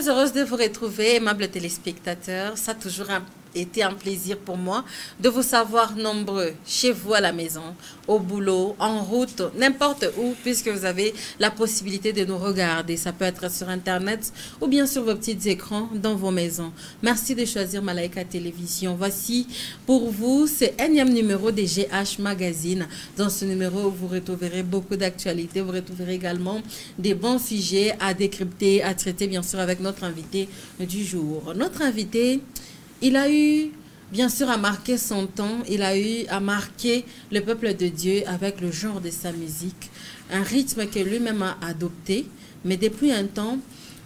Très heureuse de vous retrouver, aimables téléspectateurs. Ça a toujours été un plaisir pour moi de vous savoir nombreux, chez vous à la maison, au boulot, en route, n'importe où, puisque vous avez la possibilité de nous regarder. Ça peut être sur Internet ou bien sur vos petits écrans dans vos maisons. Merci de choisir Malaika Télévision. Voici pour vous ce énième numéro des GH Magazine. Dans ce numéro, vous retrouverez beaucoup d'actualités. Vous retrouverez également des bons sujets à décrypter, à traiter, bien sûr, avec notre invité du jour. Notre invité, il a eu, bien sûr, à marquer son temps. Il a eu à marquer le peuple de Dieu avec le genre de sa musique. Un rythme que lui-même a adopté. Mais depuis un temps,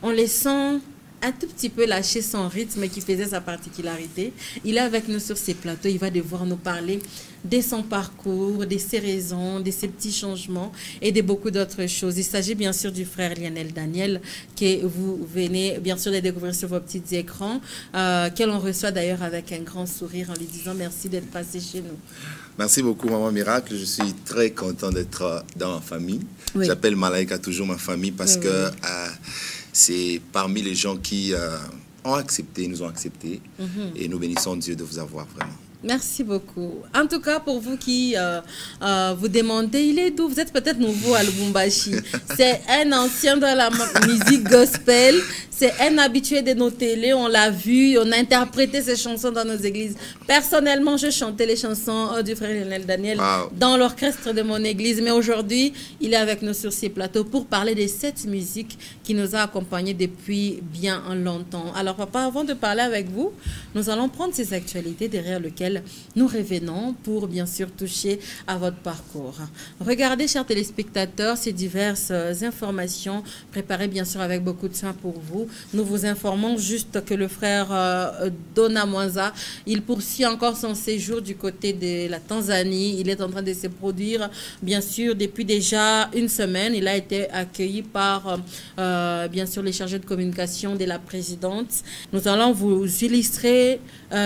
on les sent un tout petit peu lâcher son rythme qui faisait sa particularité. Il est avec nous sur ces plateaux. Il va devoir nous parler de son parcours, de ses raisons, de ses petits changements et de beaucoup d'autres choses. Il s'agit bien sûr du frère Lionel Daniel que vous venez bien sûr de découvrir sur vos petits écrans, que l'on reçoit d'ailleurs avec un grand sourire en lui disant merci d'être passé chez nous. Merci beaucoup, Maman Miracle. Je suis très content d'être dans ma famille. Oui. J'appelle Malaika toujours ma famille parce que c'est parmi les gens qui ont accepté, nous ont acceptés. Et nous bénissons Dieu de vous avoir vraiment. Merci beaucoup. En tout cas, pour vous qui vous demandez, il est d'où? Vous êtes peut-être nouveau à Lubumbashi. C'est un ancien de la musique gospel. C'est un habitué de nos télés. On l'a vu, on a interprété ses chansons dans nos églises. Personnellement, je chantais les chansons du frère Lionel Daniel dans l'orchestre de mon église. Mais aujourd'hui, il est avec nous sur ces plateaux pour parler de cette musique qui nous a accompagnés depuis bien longtemps. Alors, papa, avant de parler avec vous, nous allons prendre ces actualités derrière lesquelles nous revenons pour bien sûr toucher à votre parcours. Regardez, chers téléspectateurs, ces diverses informations préparées bien sûr avec beaucoup de soin pour vous. Nous vous informons juste que le frère Dona Mwanza, il poursuit encore son séjour du côté de la Tanzanie. Il est en train de se produire bien sûr depuis déjà une semaine. Il a été accueilli par bien sûr les chargés de communication de la présidente. Nous allons vous illustrer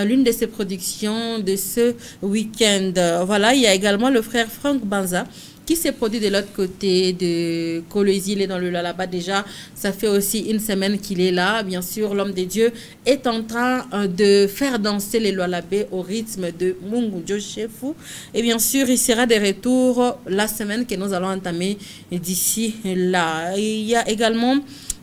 l'une de ses productions de ce week-end. Voilà, il y a également le frère Franck Banza qui s'est produit de l'autre côté de Kolwezi. Il est dans le Lualaba déjà. Ça fait aussi une semaine qu'il est là. Bien sûr, l'homme de Dieu est en train de faire danser les Lualabais au rythme de Mungu Josephu. Et bien sûr, il sera de retour la semaine que nous allons entamer d'ici là. Il y a également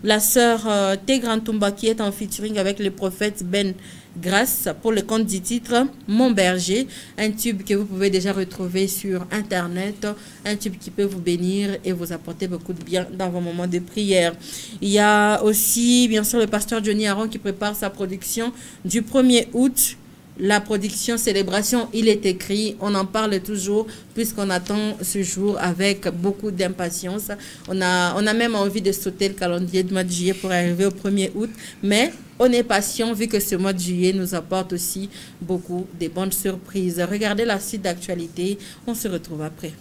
la sœur Tegran Tumba qui est en featuring avec le prophète Ben Grâce pour le compte du titre Mon Berger, un tube que vous pouvez déjà retrouver sur Internet, un tube qui peut vous bénir et vous apporter beaucoup de bien dans vos moments de prière. Il y a aussi, bien sûr, le pasteur Johnny Aaron qui prépare sa production du 1er août. La production Célébration, il est écrit, on en parle toujours puisqu'on attend ce jour avec beaucoup d'impatience. On a même envie de sauter le calendrier du mois de juillet pour arriver au 1er août, mais on est patient vu que ce mois de juillet nous apporte aussi beaucoup de bonnes surprises. Regardez la suite d'actualité, on se retrouve après.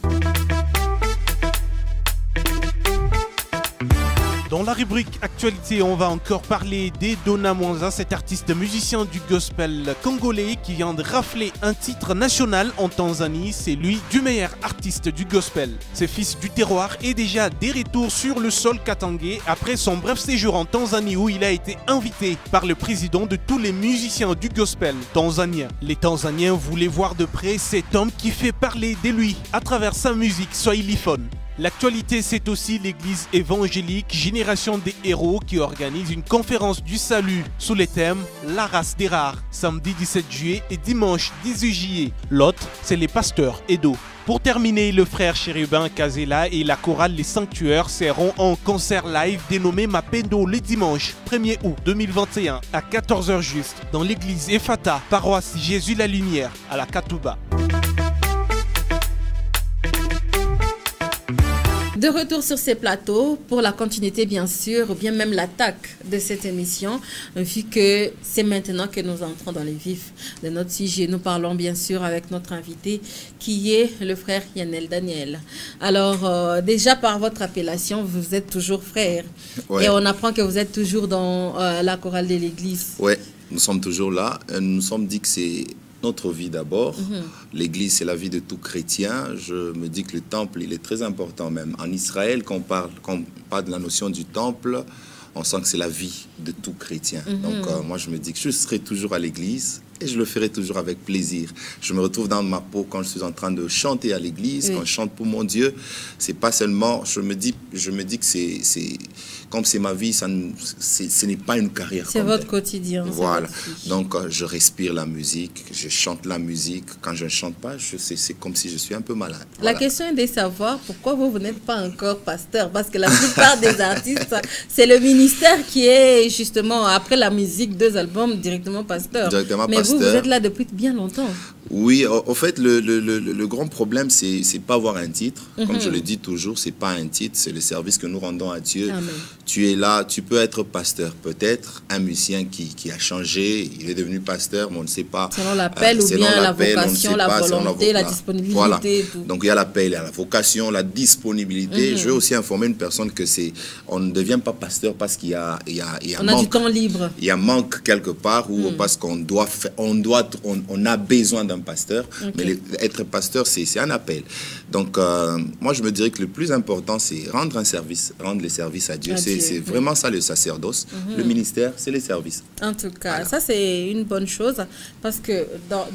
Dans la rubrique Actualité, on va encore parler d'Edona Mwanza, cet artiste musicien du gospel congolais qui vient de rafler un titre national en Tanzanie. C'est lui du meilleur artiste du gospel. Ce fils du terroir est déjà des retours sur le sol katangais après son bref séjour en Tanzanie où il a été invité par le président de tous les musiciens du gospel tanzanien. Les Tanzaniens voulaient voir de près cet homme qui fait parler de lui à travers sa musique swahiliphone. L'actualité, c'est aussi l'église évangélique Génération des Héros qui organise une conférence du salut sous les thèmes La race des rares, samedi 17 juillet et dimanche 18 juillet. L'autre, c'est les pasteurs Edo. Pour terminer, le frère Chérubin Kazela et la chorale Les Sanctuaires seront en concert live dénommé Mapendo le dimanche 1er août 2021 à 14 h juste dans l'église Ephata, paroisse Jésus la Lumière à la Katouba. De retour sur ces plateaux pour la continuité bien sûr, ou bien même l'attaque de cette émission, vu que c'est maintenant que nous entrons dans les vifs de notre sujet. Nous parlons bien sûr avec notre invité qui est le frère Lionel Daniel. Alors déjà par votre appellation, vous êtes toujours frère. Ouais. Et on apprend que vous êtes toujours dans la chorale de l'église. Oui, nous sommes toujours là. Nous nous sommes dit que c'est notre vie d'abord. L'église, c'est la vie de tout chrétien. Je me dis que le temple, il est très important même. En Israël, quand on parle de la notion du temple, on sent que c'est la vie de tout chrétien. Donc, moi, je me dis que je serai toujours à l'église et je le ferai toujours avec plaisir. Je me retrouve dans ma peau quand je suis en train de chanter à l'église, quand je chante pour mon Dieu. C'est pas seulement, je me dis que c'est comme c'est ma vie, ce n'est pas une carrière. C'est votre quotidien. Voilà. Donc, je respire la musique, je chante la musique. Quand je ne chante pas, c'est comme si je suis un peu malade. La question est de savoir pourquoi vous n'êtes pas encore pasteur. Parce que la plupart des artistes, c'est le ministère qui est justement, après la musique, 2 albums, directement pasteur. Mais vous êtes là depuis bien longtemps. Oui, en fait, le grand problème, c'est pas avoir un titre. Comme je le dis toujours, c'est pas un titre, c'est le service que nous rendons à Dieu. Amen. Tu es là, tu peux être pasteur, peut-être un musicien qui a changé, il est devenu pasteur, mais on ne sait pas. Selon l'appel ou bien la vocation, la volonté, la disponibilité. Voilà. Tout. Donc il y a l'appel, il y a la vocation, la disponibilité. Je veux aussi informer une personne que on ne devient pas pasteur parce qu'il y a on a du temps libre. Il y a manque quelque part ou parce qu'on on a besoin d'un pasteur. Mais être pasteur, c'est un appel. Donc moi je me dirais que le plus important, c'est rendre les services à Dieu. C'est vraiment ça le sacerdoce. Le ministère, c'est les services. En tout cas, ça c'est une bonne chose parce que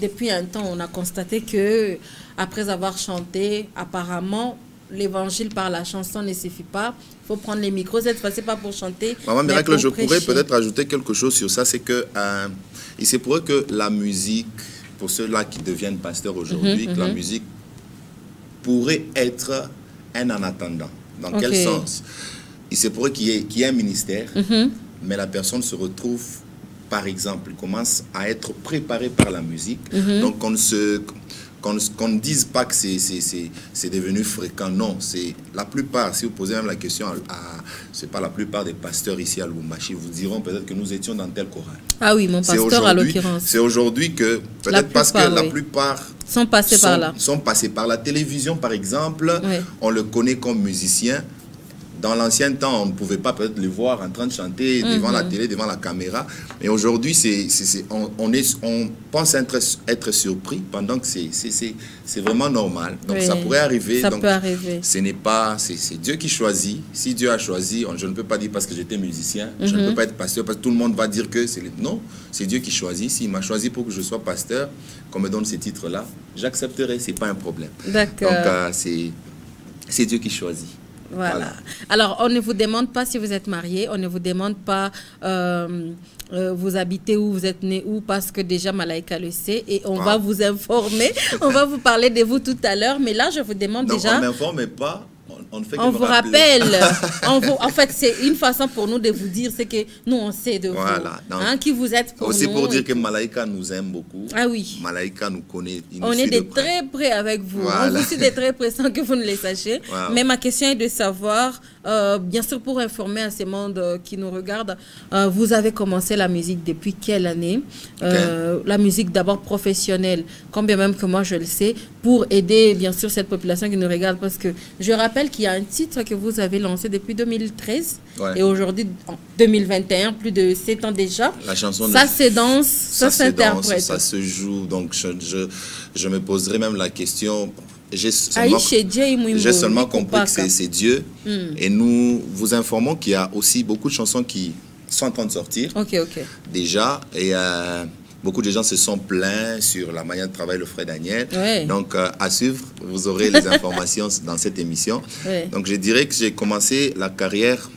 depuis un temps, on a constaté que après avoir chanté, apparemment, l'évangile par la chanson ne suffit pas. Il faut prendre les micros cette fois-ci, pas pour chanter. Maman Miracle, je pourrais peut-être ajouter quelque chose sur ça. C'est que il se pourrait que la musique, pour ceux-là qui deviennent pasteurs aujourd'hui, que la musique pourrait être un en attendant. Dans quel sens? Il se pourrait qu'il y ait un ministère, mais la personne se retrouve, par exemple, commence à être préparée par la musique. Donc, qu'on ne dise pas que c'est devenu fréquent. Non, c'est la plupart, si vous posez même la question c'est pas la plupart des pasteurs ici à Lubumbashi, vous diront peut-être que nous étions dans tel choral. Ah oui, mon pasteur à l'occurrence. C'est aujourd'hui que, peut-être parce que la plupart sont passés par là. Sont passés par la télévision, par exemple. On le connaît comme musicien. Dans l'ancien temps, on ne pouvait pas peut-être le voir en train de chanter devant la télé, devant la caméra. Mais aujourd'hui, on pense être surpris pendant que c'est vraiment normal. Donc ça pourrait arriver. Ça peut arriver. Ce n'est pas, c'est Dieu qui choisit. Si Dieu a choisi, je ne peux pas dire parce que j'étais musicien, je ne peux pas être pasteur parce que tout le monde va dire que c'est non, c'est Dieu qui choisit. S'il m'a choisi pour que je sois pasteur, qu'on me donne ces titres-là, j'accepterai. C'est pas un problème. D'accord. Donc c'est Dieu qui choisit. Voilà. Alors, on ne vous demande pas si vous êtes marié, on ne vous demande pas vous habitez où, vous êtes né où, parce que déjà Malaika le sait et on va vous informer. On va vous parler de vous tout à l'heure, mais là, je vous demande déjà... On n'informe pas. On vous rappelle. En fait, c'est une façon pour nous de vous dire, c'est que nous, on sait de vous. Qui vous êtes pour aussi nous. Aussi pour dire que Malaika nous aime beaucoup. Ah oui. Malaika nous connaît. On est de très près avec vous. On vous suit de très près sans que vous ne le sachiez. Mais ma question est de savoir, bien sûr, pour informer à ces mondes qui nous regardent, vous avez commencé la musique depuis quelle année? La musique d'abord professionnelle, combien même que moi je le sais, pour aider, bien sûr, cette population qui nous regarde. Parce que je rappelle qu'il y a un titre que vous avez lancé depuis 2013 et aujourd'hui, en 2021, plus de 7 ans déjà. La chanson ça se danse, ça s'interprète. Ça se joue, donc je me poserai même la question. J'ai seulement compris que c'est Dieu et nous vous informons qu'il y a aussi beaucoup de chansons qui sont en train de sortir. Déjà, et beaucoup de gens se sont plaints sur la manière de travailler le frère Daniel. Donc, à suivre, vous aurez les informations dans cette émission. Donc, je dirais que j'ai commencé la carrière,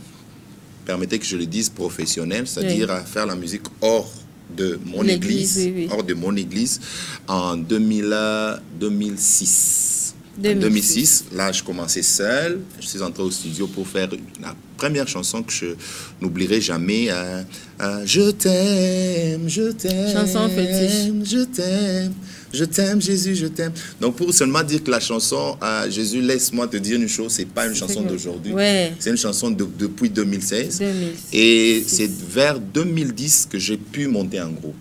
permettez que je le dise, professionnelle, c'est-à-dire à faire la musique hors de mon église, hors de mon église, en 2006. En 2006, là, je commençais seul. Je suis entré au studio pour faire la première chanson que je n'oublierai jamais. Je t'aime, je t'aime. Chanson fétiche. Je t'aime, Jésus, je t'aime. Donc, pour seulement dire que la chanson Jésus, laisse-moi te dire une chose, c'est pas une chanson d'aujourd'hui. C'est une chanson depuis 2016. Et c'est vers 2010 que j'ai pu monter un groupe.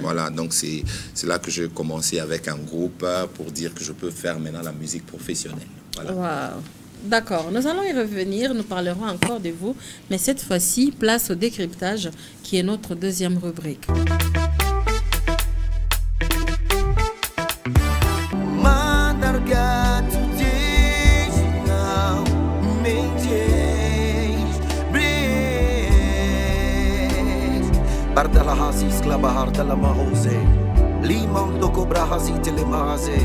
Voilà, donc c'est là que j'ai commencé avec un groupe pour dire que je peux faire maintenant la musique professionnelle. Voilà. Wow. D'accord, nous allons y revenir, nous parlerons encore de vous, mais cette fois-ci, place au décryptage, qui est notre deuxième rubrique. la bahar de la mahose. L'imam de cobra hazit le mahase.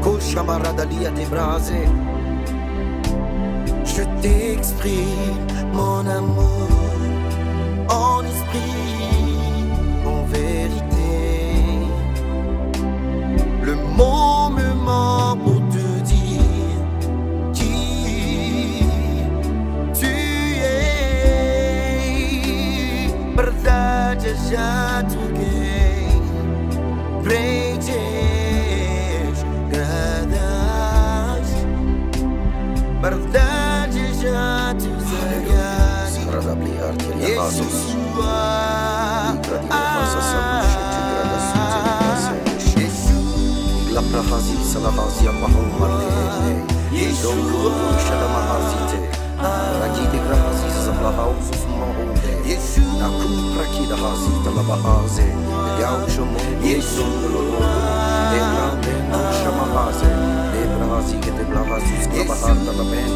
Koshamara dalia de brase. Je t'exprime mon amour en esprit, en vérité. Le moment pour te dire qui tu es. Verdade já toquei, pretes gradas. Verdade já te zagas. Yeshua, la prahazi salavazia mahomale. Yeshua, shalama hazite. Rakide grahazi zablahauzu mahomale. Yeshua, nakum prakida hazita la bahaze. Yaushamo Yeshua, ebrande no shamahaze. Ebrahazi que te blahazus grabahata la ben.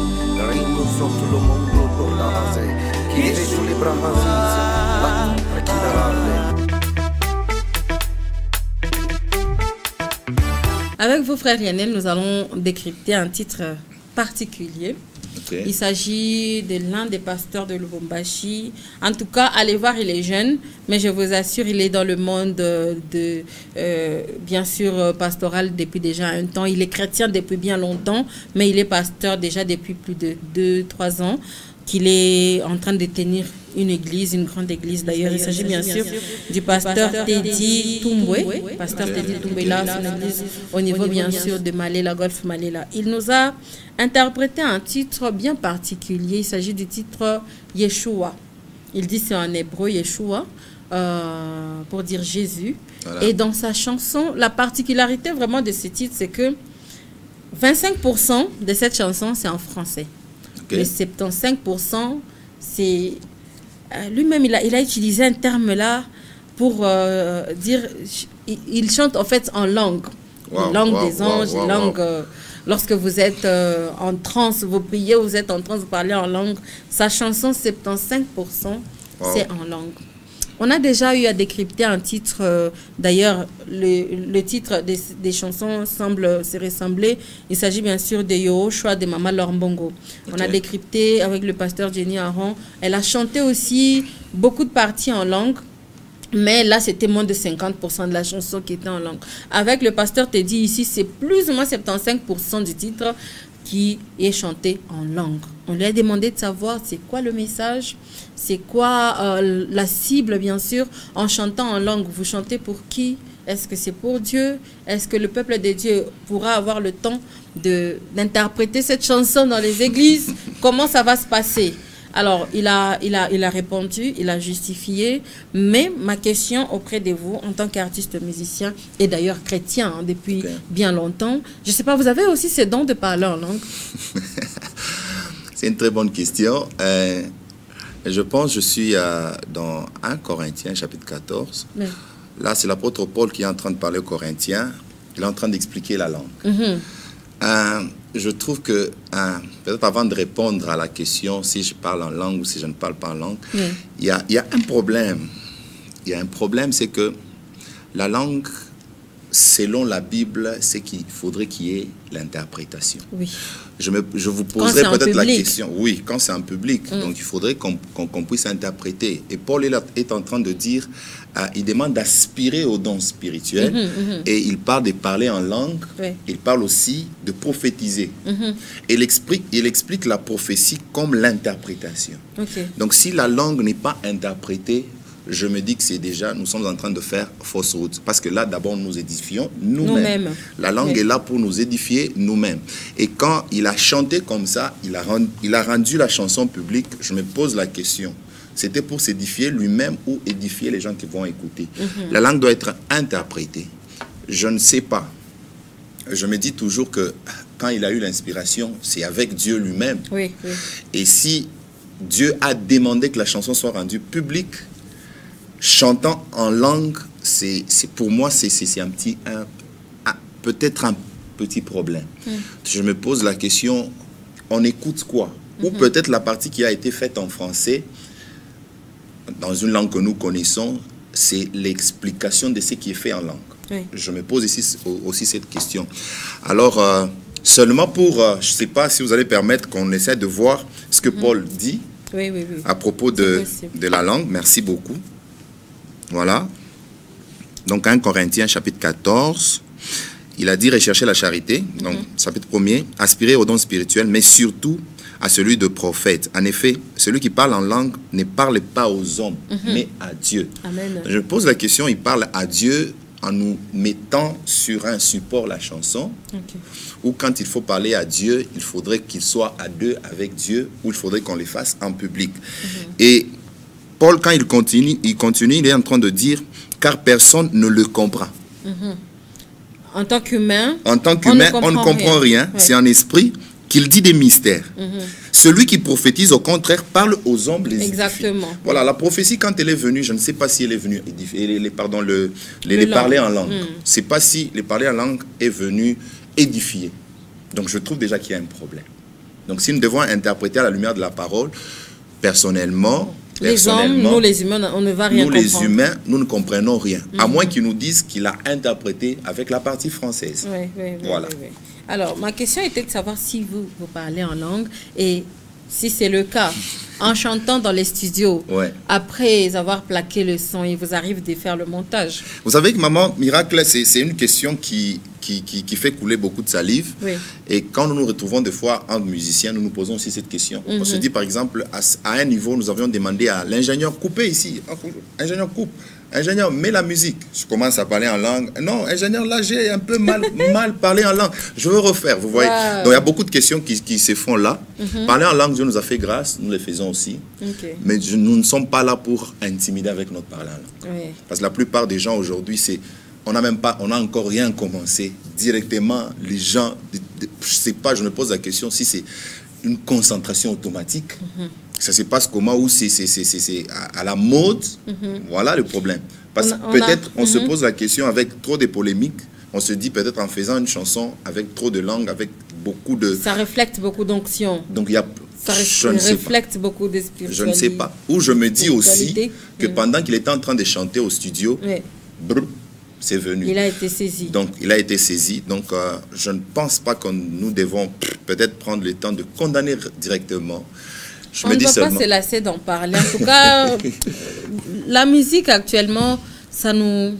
Ringo sotto lo mondo tornaze. Kire sulle brahazize. La prakida arde. Avec vos frères Lionel, nous allons décrypter un titre particulier. Okay. Il s'agit de l'un des pasteurs de Lubumbashi. En tout cas, allez voir, il est jeune, mais je vous assure, il est dans le monde bien sûr pastoral depuis déjà un temps. Il est chrétien depuis bien longtemps, mais il est pasteur déjà depuis plus de 2-3 ans. Qu'il est en train de tenir une église, une grande église d'ailleurs. Il s'agit bien sûr du pasteur Teddy Toumboué. Pasteur Teddy Toumboué, là, c'est une église au niveau bien sûr de Malela, Golf Malela. Il nous a interprété un titre bien particulier. Il s'agit du titre Yeshua. Il dit c'est en hébreu Yeshua, pour dire Jésus. Voilà. Et dans sa chanson, la particularité vraiment de ce titre, c'est que 25% de cette chanson, c'est en français. Les 75%, c'est... lui-même, il a utilisé un terme-là pour dire... Il chante en fait en langue. Langue des anges, langue... lorsque vous êtes en transe, vous priez, vous êtes en transe, vous parlez en langue. Sa chanson, 75%, c'est en langue. On a déjà eu à décrypter un titre, d'ailleurs, le titre des chansons semble se ressembler. Il s'agit bien sûr de Yoshua de Mama Lorbongo. Okay. On a décrypté avec le pasteur Jenny Aron. Elle a chanté aussi beaucoup de parties en langue, mais là, c'était moins de 50% de la chanson qui était en langue. Avec le pasteur Teddy ici, c'est plus ou moins 75% du titre qui est chanté en langue. On lui a demandé de savoir c'est quoi le message, c'est quoi la cible, bien sûr, en chantant en langue. Vous chantez pour qui? Est-ce que c'est pour Dieu? Est-ce que le peuple de Dieu pourra avoir le temps d'interpréter cette chanson dans les églises? Comment ça va se passer? Alors, il a répondu, il a justifié, mais ma question auprès de vous, en tant qu'artiste musicien, et d'ailleurs chrétien depuis bien longtemps, je ne sais pas, vous avez aussi ce don de parler en langue? C'est une très bonne question. Je pense, je suis dans 1 Corinthiens, chapitre 14. Oui. Là, c'est l'apôtre Paul qui est en train de parler aux Corinthiens. Il est en train d'expliquer la langue. Je trouve que, peut-être avant de répondre à la question si je parle en langue ou si je ne parle pas en langue, il y a un problème. Il y a un problème, c'est que la langue, selon la Bible, c'est qu'il faudrait qu'il y ait l'interprétation. Oui. Je vous poserai peut-être la question. Oui, quand c'est en public. Donc, il faudrait qu'on puisse interpréter. Et Paul est en train de dire, il demande d'aspirer aux dons spirituels. Et il parle de parler en langue. Oui. Il parle aussi de prophétiser. Et il explique la prophétie comme l'interprétation. Okay. Donc, si la langue n'est pas interprétée, je me dis que c'est déjà, nous sommes en train de faire fausse route. Parce que là, d'abord, nous édifions nous-mêmes. La langue est là pour nous édifier nous-mêmes. Et quand il a chanté comme ça, il a rendu la chanson publique, je me pose la question. C'était pour s'édifier lui-même ou édifier les gens qui vont écouter. La langue doit être interprétée. Je ne sais pas. Je me dis toujours que quand il a eu l'inspiration, c'est avec Dieu lui-même. Oui, oui. Et si Dieu a demandé que la chanson soit rendue publique, chantant en langue, pour moi, c'est peut-être un petit problème. Je me pose la question, on écoute quoi? Ou peut-être la partie qui a été faite en français, dans une langue que nous connaissons, c'est l'explication de ce qui est fait en langue. Oui. Je me pose ici aussi cette question. Alors, seulement pour, je ne sais pas si vous allez permettre qu'on essaie de voir ce que Paul dit à propos de la langue. Merci beaucoup. Voilà. Donc, 1 Corinthiens, chapitre 14, il a dit rechercher la charité. Donc, chapitre 1er, aspirer aux dons spirituels, mais surtout à celui de prophète. En effet, celui qui parle en langue ne parle pas aux hommes, mais à Dieu. Amen. Je me pose la question, il parle à Dieu en nous mettant sur un support la chanson, ou quand il faut parler à Dieu, il faudrait qu'il soit à deux avec Dieu, ou il faudrait qu'on les fasse en public. Et Paul, quand il continue, il est en train de dire, car personne ne le comprend. En tant qu'humain, on ne comprend rien. Ouais. C'est en esprit qu'il dit des mystères. Celui qui prophétise, au contraire, parle aux hommes les Exactement. Édifier. Voilà, la prophétie, quand elle est venue, je ne sais pas si elle est venue les parler en langue. Je ne sais pas si les parler en langue est venu édifier. Donc, je trouve déjà qu'il y a un problème. Donc, si nous devons interpréter à la lumière de la parole, personnellement, les hommes, nous les humains, on ne va rien comprendre. Nous les humains, nous ne comprenons rien. À moins qu'ils nous disent qu'il a interprété avec la partie française. Voilà. Oui. Alors, ma question était de savoir si vous parlez en langue et si c'est le cas, en chantant dans les studios, après avoir plaqué le son, il vous arrive de faire le montage. Vous savez que Maman Miracle, c'est une question qui fait couler beaucoup de salive. Et quand nous nous retrouvons des fois entre musiciens, nous nous posons aussi cette question. On se dit par exemple, à un niveau, nous avions demandé à l'ingénieur, coupez ici, ingénieur coupe. Ingénieur, mets la musique. Je commence à parler en langue. Non, ingénieur, là, j'ai un peu mal parlé en langue. Je veux refaire, vous voyez. Donc, il y a beaucoup de questions qui se font là. Parler en langue, Dieu nous a fait grâce, nous les faisons aussi. Mais nous ne sommes pas là pour intimider avec notre parler en langue. Parce que la plupart des gens aujourd'hui, on n'a encore rien commencé. Directement, les gens, je ne sais pas, je me pose la question si c'est une concentration automatique. Ça se passe comment, ou c'est à la mode. Voilà le problème. Parce que peut-être on se pose la question avec trop de polémiques. On se dit peut-être en faisant une chanson avec trop de langue, avec beaucoup de... Ça reflète beaucoup d'onction. Donc il y a... Ça reflète beaucoup de spiritualité. Je ne sais pas. Ou je me dis aussi que pendant qu'il était en train de chanter au studio, c'est venu. Il a été saisi. Donc, il a été saisi. Donc, je ne pense pas que nous devons peut-être prendre le temps de condamner directement. On ne va pas se lasser d'en parler. En tout cas, la musique actuellement, ça nous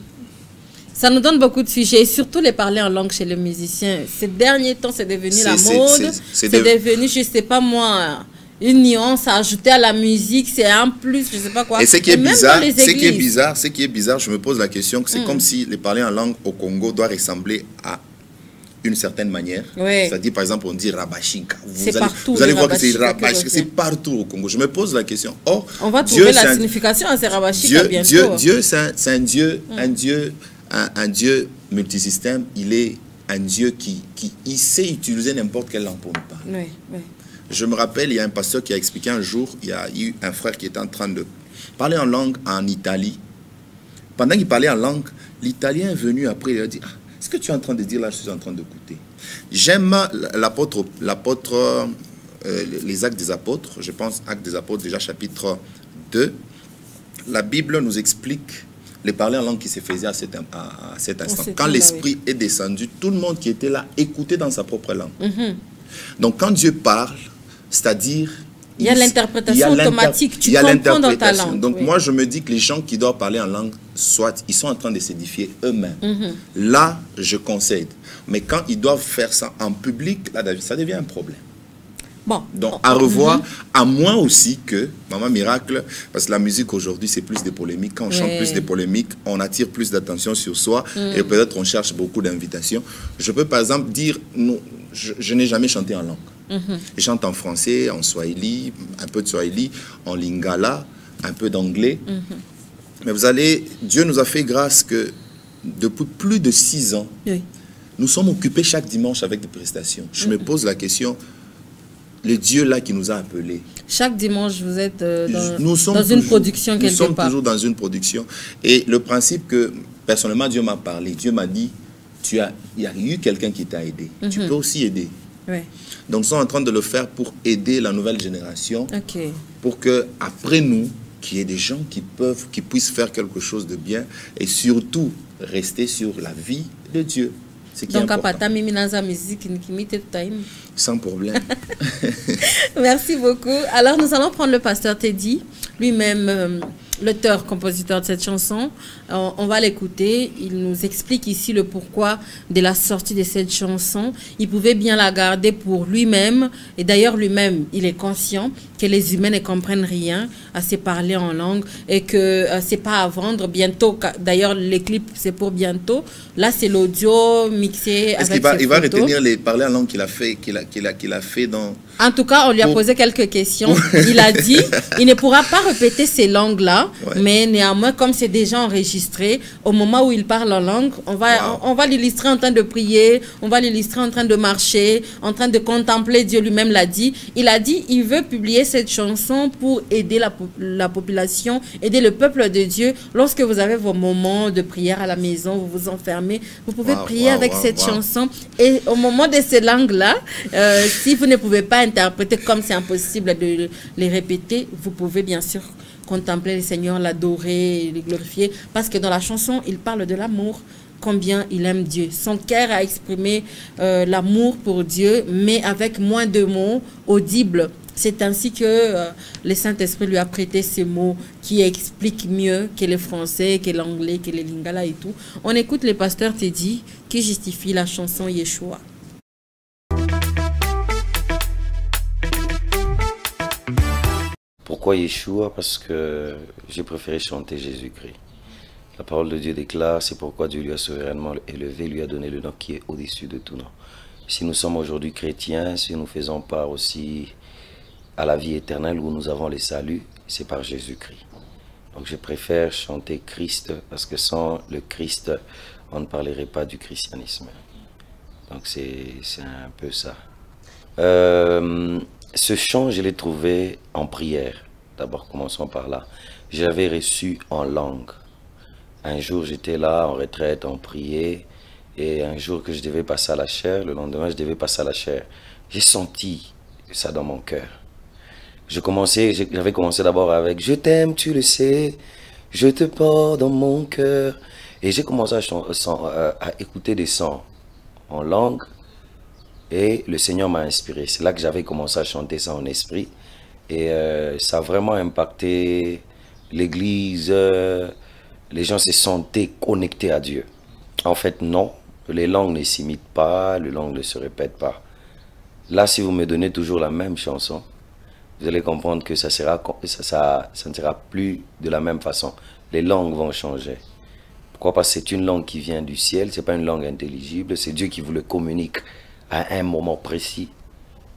donne beaucoup de sujets. Et surtout les parler en langue chez les musiciens. Ces derniers temps, c'est devenu la mode. C'est devenu, je ne sais pas moi... une nuance à ajouter à la musique, c'est un plus, je ne sais pas quoi. Et ce qui est bizarre, je me pose la question que c'est comme si les parler en langue au Congo doit ressembler à une certaine manière. C'est-à-dire, par exemple, on dit rabashinka. Vous allez voir que c'est rabashinka, c'est partout au Congo. Je me pose la question. Or, on va trouver la signification à ces rabashinka bientôt. Dieu, c'est un Dieu multisystème. Il est un Dieu qui il sait utiliser n'importe quelle langue pour nous parler. Je me rappelle, il y a un pasteur qui a expliqué un jour, il y a eu un frère qui était en train de parler en langue en Italie. Pendant qu'il parlait en langue, l'Italien est venu après, il a dit, ce que tu es en train de dire là, je suis en train d'écouter. J'aime les Actes des Apôtres, je pense Actes des Apôtres, déjà chapitre 2. La Bible nous explique les parler en langue qui se faisaient à cet instant. Quand l'Esprit est descendu, tout le monde qui était là écoutait dans sa propre langue. Donc quand Dieu parle, c'est-à-dire... Il y a l'interprétation automatique, tu comprends dans ta langue. Donc moi, je me dis que les gens qui doivent parler en langue, soit ils sont en train de s'édifier eux-mêmes. Là, je concède. Mais quand ils doivent faire ça en public, là, ça devient un problème. Bon. Donc à revoir, à moins aussi que, Maman Miracle, parce que la musique aujourd'hui, c'est plus de polémiques. Quand on chante plus de polémiques, on attire plus d'attention sur soi et peut-être on cherche beaucoup d'invitations. Je peux par exemple dire, non, je n'ai jamais chanté en langue. Je chante en français, en swahili, un peu de swahili, en lingala, un peu d'anglais. Mais vous allez, Dieu nous a fait grâce que depuis plus de 6 ans, nous sommes occupés chaque dimanche avec des prestations. Je me pose la question, le Dieu là qui nous a appelés. Chaque dimanche, vous êtes dans une production quelque part. Nous sommes toujours dans une production. Et le principe que, personnellement, Dieu m'a parlé. Dieu m'a dit, il y a eu quelqu'un qui t'a aidé. Tu peux aussi aider. Donc, nous sommes en train de le faire pour aider la nouvelle génération. Pour que après nous, qu'il y ait des gens qui puissent faire quelque chose de bien et surtout rester sur la vie de Dieu. Donc, sans problème. Merci beaucoup. Alors, nous allons prendre le pasteur Teddy, lui-même l'auteur, compositeur de cette chanson. On va l'écouter. Il nous explique ici le pourquoi de la sortie de cette chanson. Il pouvait bien la garder pour lui-même. Et d'ailleurs, lui-même, il est conscient que les humains ne comprennent rien à se parler en langue et que c'est pas à vendre bientôt. D'ailleurs, les clips, c'est pour bientôt. Là, c'est l'audio mixé avec ses photos. Il va retenir les parler en langue qu'il a fait dans... En tout cas, on lui a posé quelques questions. Il a dit, il ne pourra pas répéter ces langues-là, mais néanmoins, comme c'est déjà enregistré, au moment où il parle en langue, on va l'illustrer en train de prier, on va l'illustrer en train de marcher, en train de contempler. Dieu lui-même l'a dit. Il a dit, il veut publier cette chanson pour aider la population, aider le peuple de Dieu. Lorsque vous avez vos moments de prière à la maison, vous vous enfermez, vous pouvez prier avec cette chanson. Et au moment de ces langues-là, si vous ne pouvez pas interpréter comme c'est impossible de les répéter, vous pouvez bien sûr contempler le Seigneur, l'adorer, le glorifier, parce que dans la chanson, il parle de l'amour, combien il aime Dieu. Son cœur a exprimé l'amour pour Dieu, mais avec moins de mots audibles. C'est ainsi que le Saint-Esprit lui a prêté ces mots qui expliquent mieux que le français, que l'anglais, que le lingala et tout. On écoute le pasteur Teddy qui justifie la chanson Yeshua. Pourquoi Yeshua? Parce que j'ai préféré chanter Jésus-Christ. La parole de Dieu déclare, c'est pourquoi Dieu lui a souverainement élevé, lui a donné le nom qui est au-dessus de tout nom. Si nous sommes aujourd'hui chrétiens, si nous faisons part aussi à la vie éternelle où nous avons les saluts, c'est par Jésus-Christ. Donc je préfère chanter Christ parce que sans le Christ, on ne parlerait pas du christianisme. Donc c'est un peu ça. Ce chant, je l'ai trouvé en prière. D'abord, commençons par là. J'avais reçu en langue. Un jour, j'étais là en retraite, on priait. Et un jour que je devais passer à la chair, le lendemain, je devais passer à la chair. J'ai senti ça dans mon cœur. J'avais commencé d'abord avec « Je t'aime, tu le sais, je te porte dans mon cœur ». Et j'ai commencé à écouter des sons en langue. Et le Seigneur m'a inspiré. C'est là que j'avais commencé à chanter ça en esprit. Et ça a vraiment impacté l'église. Les gens se sentaient connectés à Dieu. En fait, non. Les langues ne s'imitent pas, les langues ne se répètent pas. Là, si vous me donnez toujours la même chanson, vous allez comprendre que ça ne sera plus de la même façon. Les langues vont changer. Pourquoi? Parce que c'est une langue qui vient du ciel, ce n'est pas une langue intelligible, c'est Dieu qui vous le communique à un moment précis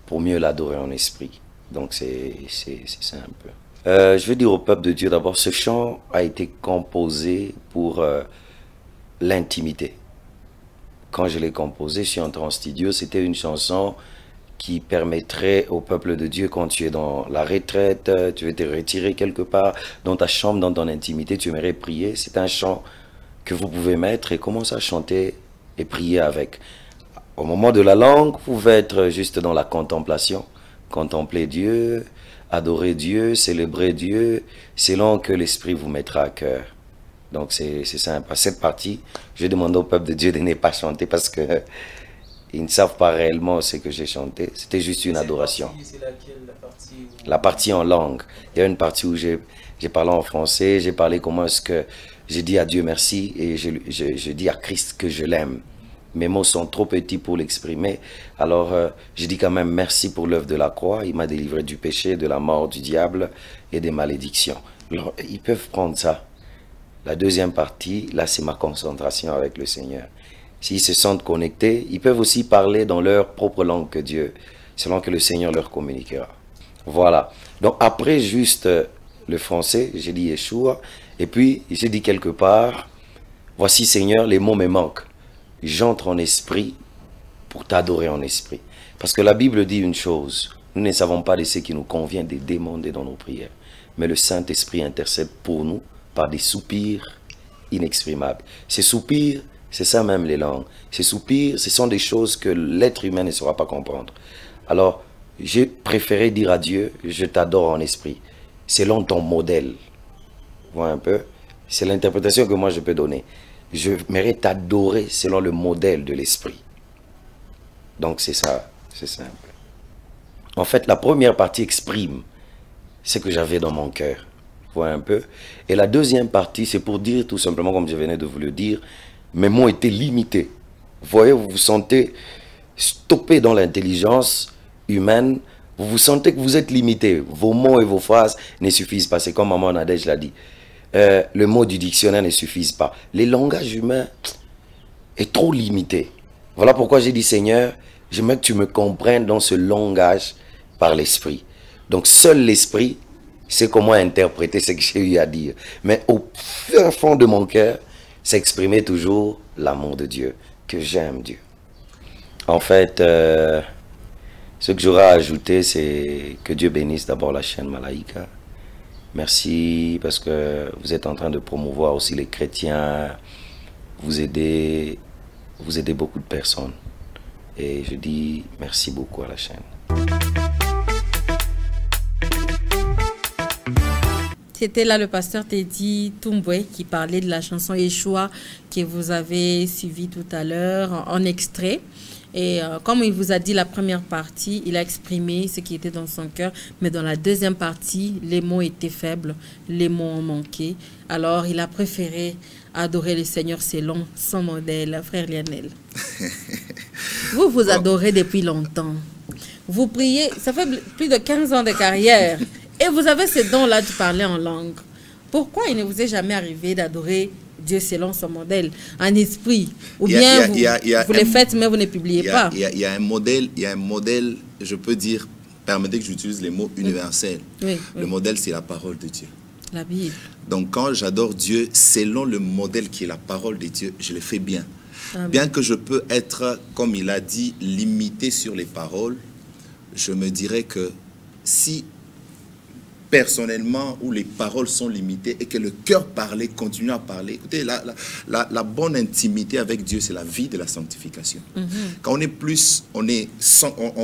pour mieux l'adorer en esprit. Donc c'est ça un peu. Je veux dire au peuple de Dieu d'abord, ce chant a été composé pour l'intimité. Quand je l'ai composé, je suis entré en studio, c'était une chanson qui permettrait au peuple de Dieu, quand tu es dans la retraite, tu veux te retirer quelque part, dans ta chambre, dans ton intimité, tu aimerais prier. C'est un chant que vous pouvez mettre et commencer à chanter et prier avec. Au moment de la langue, vous pouvez être juste dans la contemplation, contempler Dieu, adorer Dieu, célébrer Dieu, selon que l'Esprit vous mettra à cœur. Donc c'est simple. À cette partie, je demande au peuple de Dieu de ne pas chanter parce que ils ne savent pas réellement ce que j'ai chanté. C'était juste une adoration. C'est laquelle, la partie où... La partie en langue. Il y a une partie où j'ai parlé en français, j'ai parlé comment est-ce que j'ai dit à Dieu merci et je dis à Christ que je l'aime. Mes mots sont trop petits pour l'exprimer. Alors, je dis quand même merci pour l'œuvre de la croix. Il m'a délivré du péché, de la mort, du diable et des malédictions. Alors, ils peuvent prendre ça. La deuxième partie, là, c'est ma concentration avec le Seigneur. S'ils se sentent connectés, ils peuvent aussi parler dans leur propre langue que Dieu, selon que le Seigneur leur communiquera. Voilà. Donc, après juste le français, j'ai dit Yeshua. Et puis, j'ai dit quelque part, voici Seigneur, les mots me manquent. J'entre en esprit pour t'adorer en esprit. Parce que la Bible dit une chose, nous ne savons pas de ce qui nous convient de demander dans nos prières. Mais le Saint-Esprit intercède pour nous par des soupirs inexprimables. Ces soupirs, c'est ça même les langues. Ces soupirs, ce sont des choses que l'être humain ne saura pas comprendre. Alors, j'ai préféré dire à Dieu, je t'adore en esprit, selon ton modèle. vois un peu. C'est l'interprétation que moi je peux donner. Je mérite t'adorer selon le modèle de l'esprit. Donc c'est ça, c'est simple. En fait, la première partie exprime ce que j'avais dans mon cœur, vois un peu. Et la deuxième partie, c'est pour dire tout simplement, comme je venais de vous le dire, mes mots étaient limités. Vous voyez, vous vous sentez stoppé dans l'intelligence humaine, vous vous sentez que vous êtes limité. Vos mots et vos phrases ne suffisent pas. C'est comme Maman Nadège l'a dit. Le mot du dictionnaire ne suffisent pas. Le langage humain est trop limité. Voilà pourquoi j'ai dit, Seigneur, j'aimerais que tu me comprennes dans ce langage par l'esprit. Donc seul l'esprit sait comment interpréter ce que j'ai eu à dire. Mais au fond de mon cœur, s'exprimait toujours l'amour de Dieu, que j'aime Dieu. En fait, ce que j'aurais à ajouter, c'est que Dieu bénisse d'abord la chaîne Malaika. Merci parce que vous êtes en train de promouvoir aussi les chrétiens. Vous aidez beaucoup de personnes. Et je dis merci beaucoup à la chaîne. C'était là le pasteur Teddy Toumboué qui parlait de la chanson Yeshua que vous avez suivi tout à l'heure en extrait. Et comme il vous a dit la première partie, il a exprimé ce qui était dans son cœur. Mais dans la deuxième partie, les mots étaient faibles, les mots ont manqué. Alors il a préféré adorer le Seigneur selon son modèle, frère Lionel. Vous adorez depuis longtemps. Vous priez, ça fait plus de 15 ans de carrière. Et vous avez ce don-là de parler en langue. Pourquoi il ne vous est jamais arrivé d'adorer Dieu selon son modèle, en esprit? Ou bien vous le faites, mais vous ne publiez pas. Il y a un modèle, je peux dire, permettez que j'utilise les mots universels. Oui, le modèle, c'est la parole de Dieu. La Bible. Donc quand j'adore Dieu, selon le modèle qui est la parole de Dieu, je le fais bien. Amen. Bien que je peux être, comme il a dit, limité sur les paroles, je me dirais que si personnellement, où les paroles sont limitées et que le cœur parlé continue à parler. Écoutez, la bonne intimité avec Dieu, c'est la vie de la sanctification. Quand on est plus, on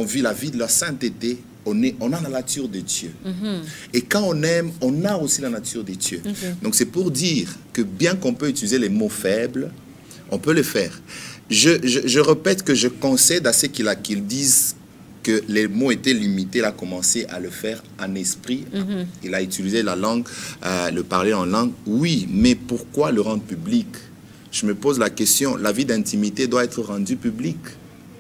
vit la vie de la sainteté, on a la nature de Dieu. Et quand on aime, on a aussi la nature de Dieu. Donc c'est pour dire que bien qu'on peut utiliser les mots faibles, on peut le faire. Je répète que je concède à ce qu'ils disent que les mots étaient limités, il a commencé à le faire en esprit. Il a utilisé la langue, le parler en langue. Oui, mais pourquoi le rendre public? Je me pose la question, la vie d'intimité doit être rendue publique.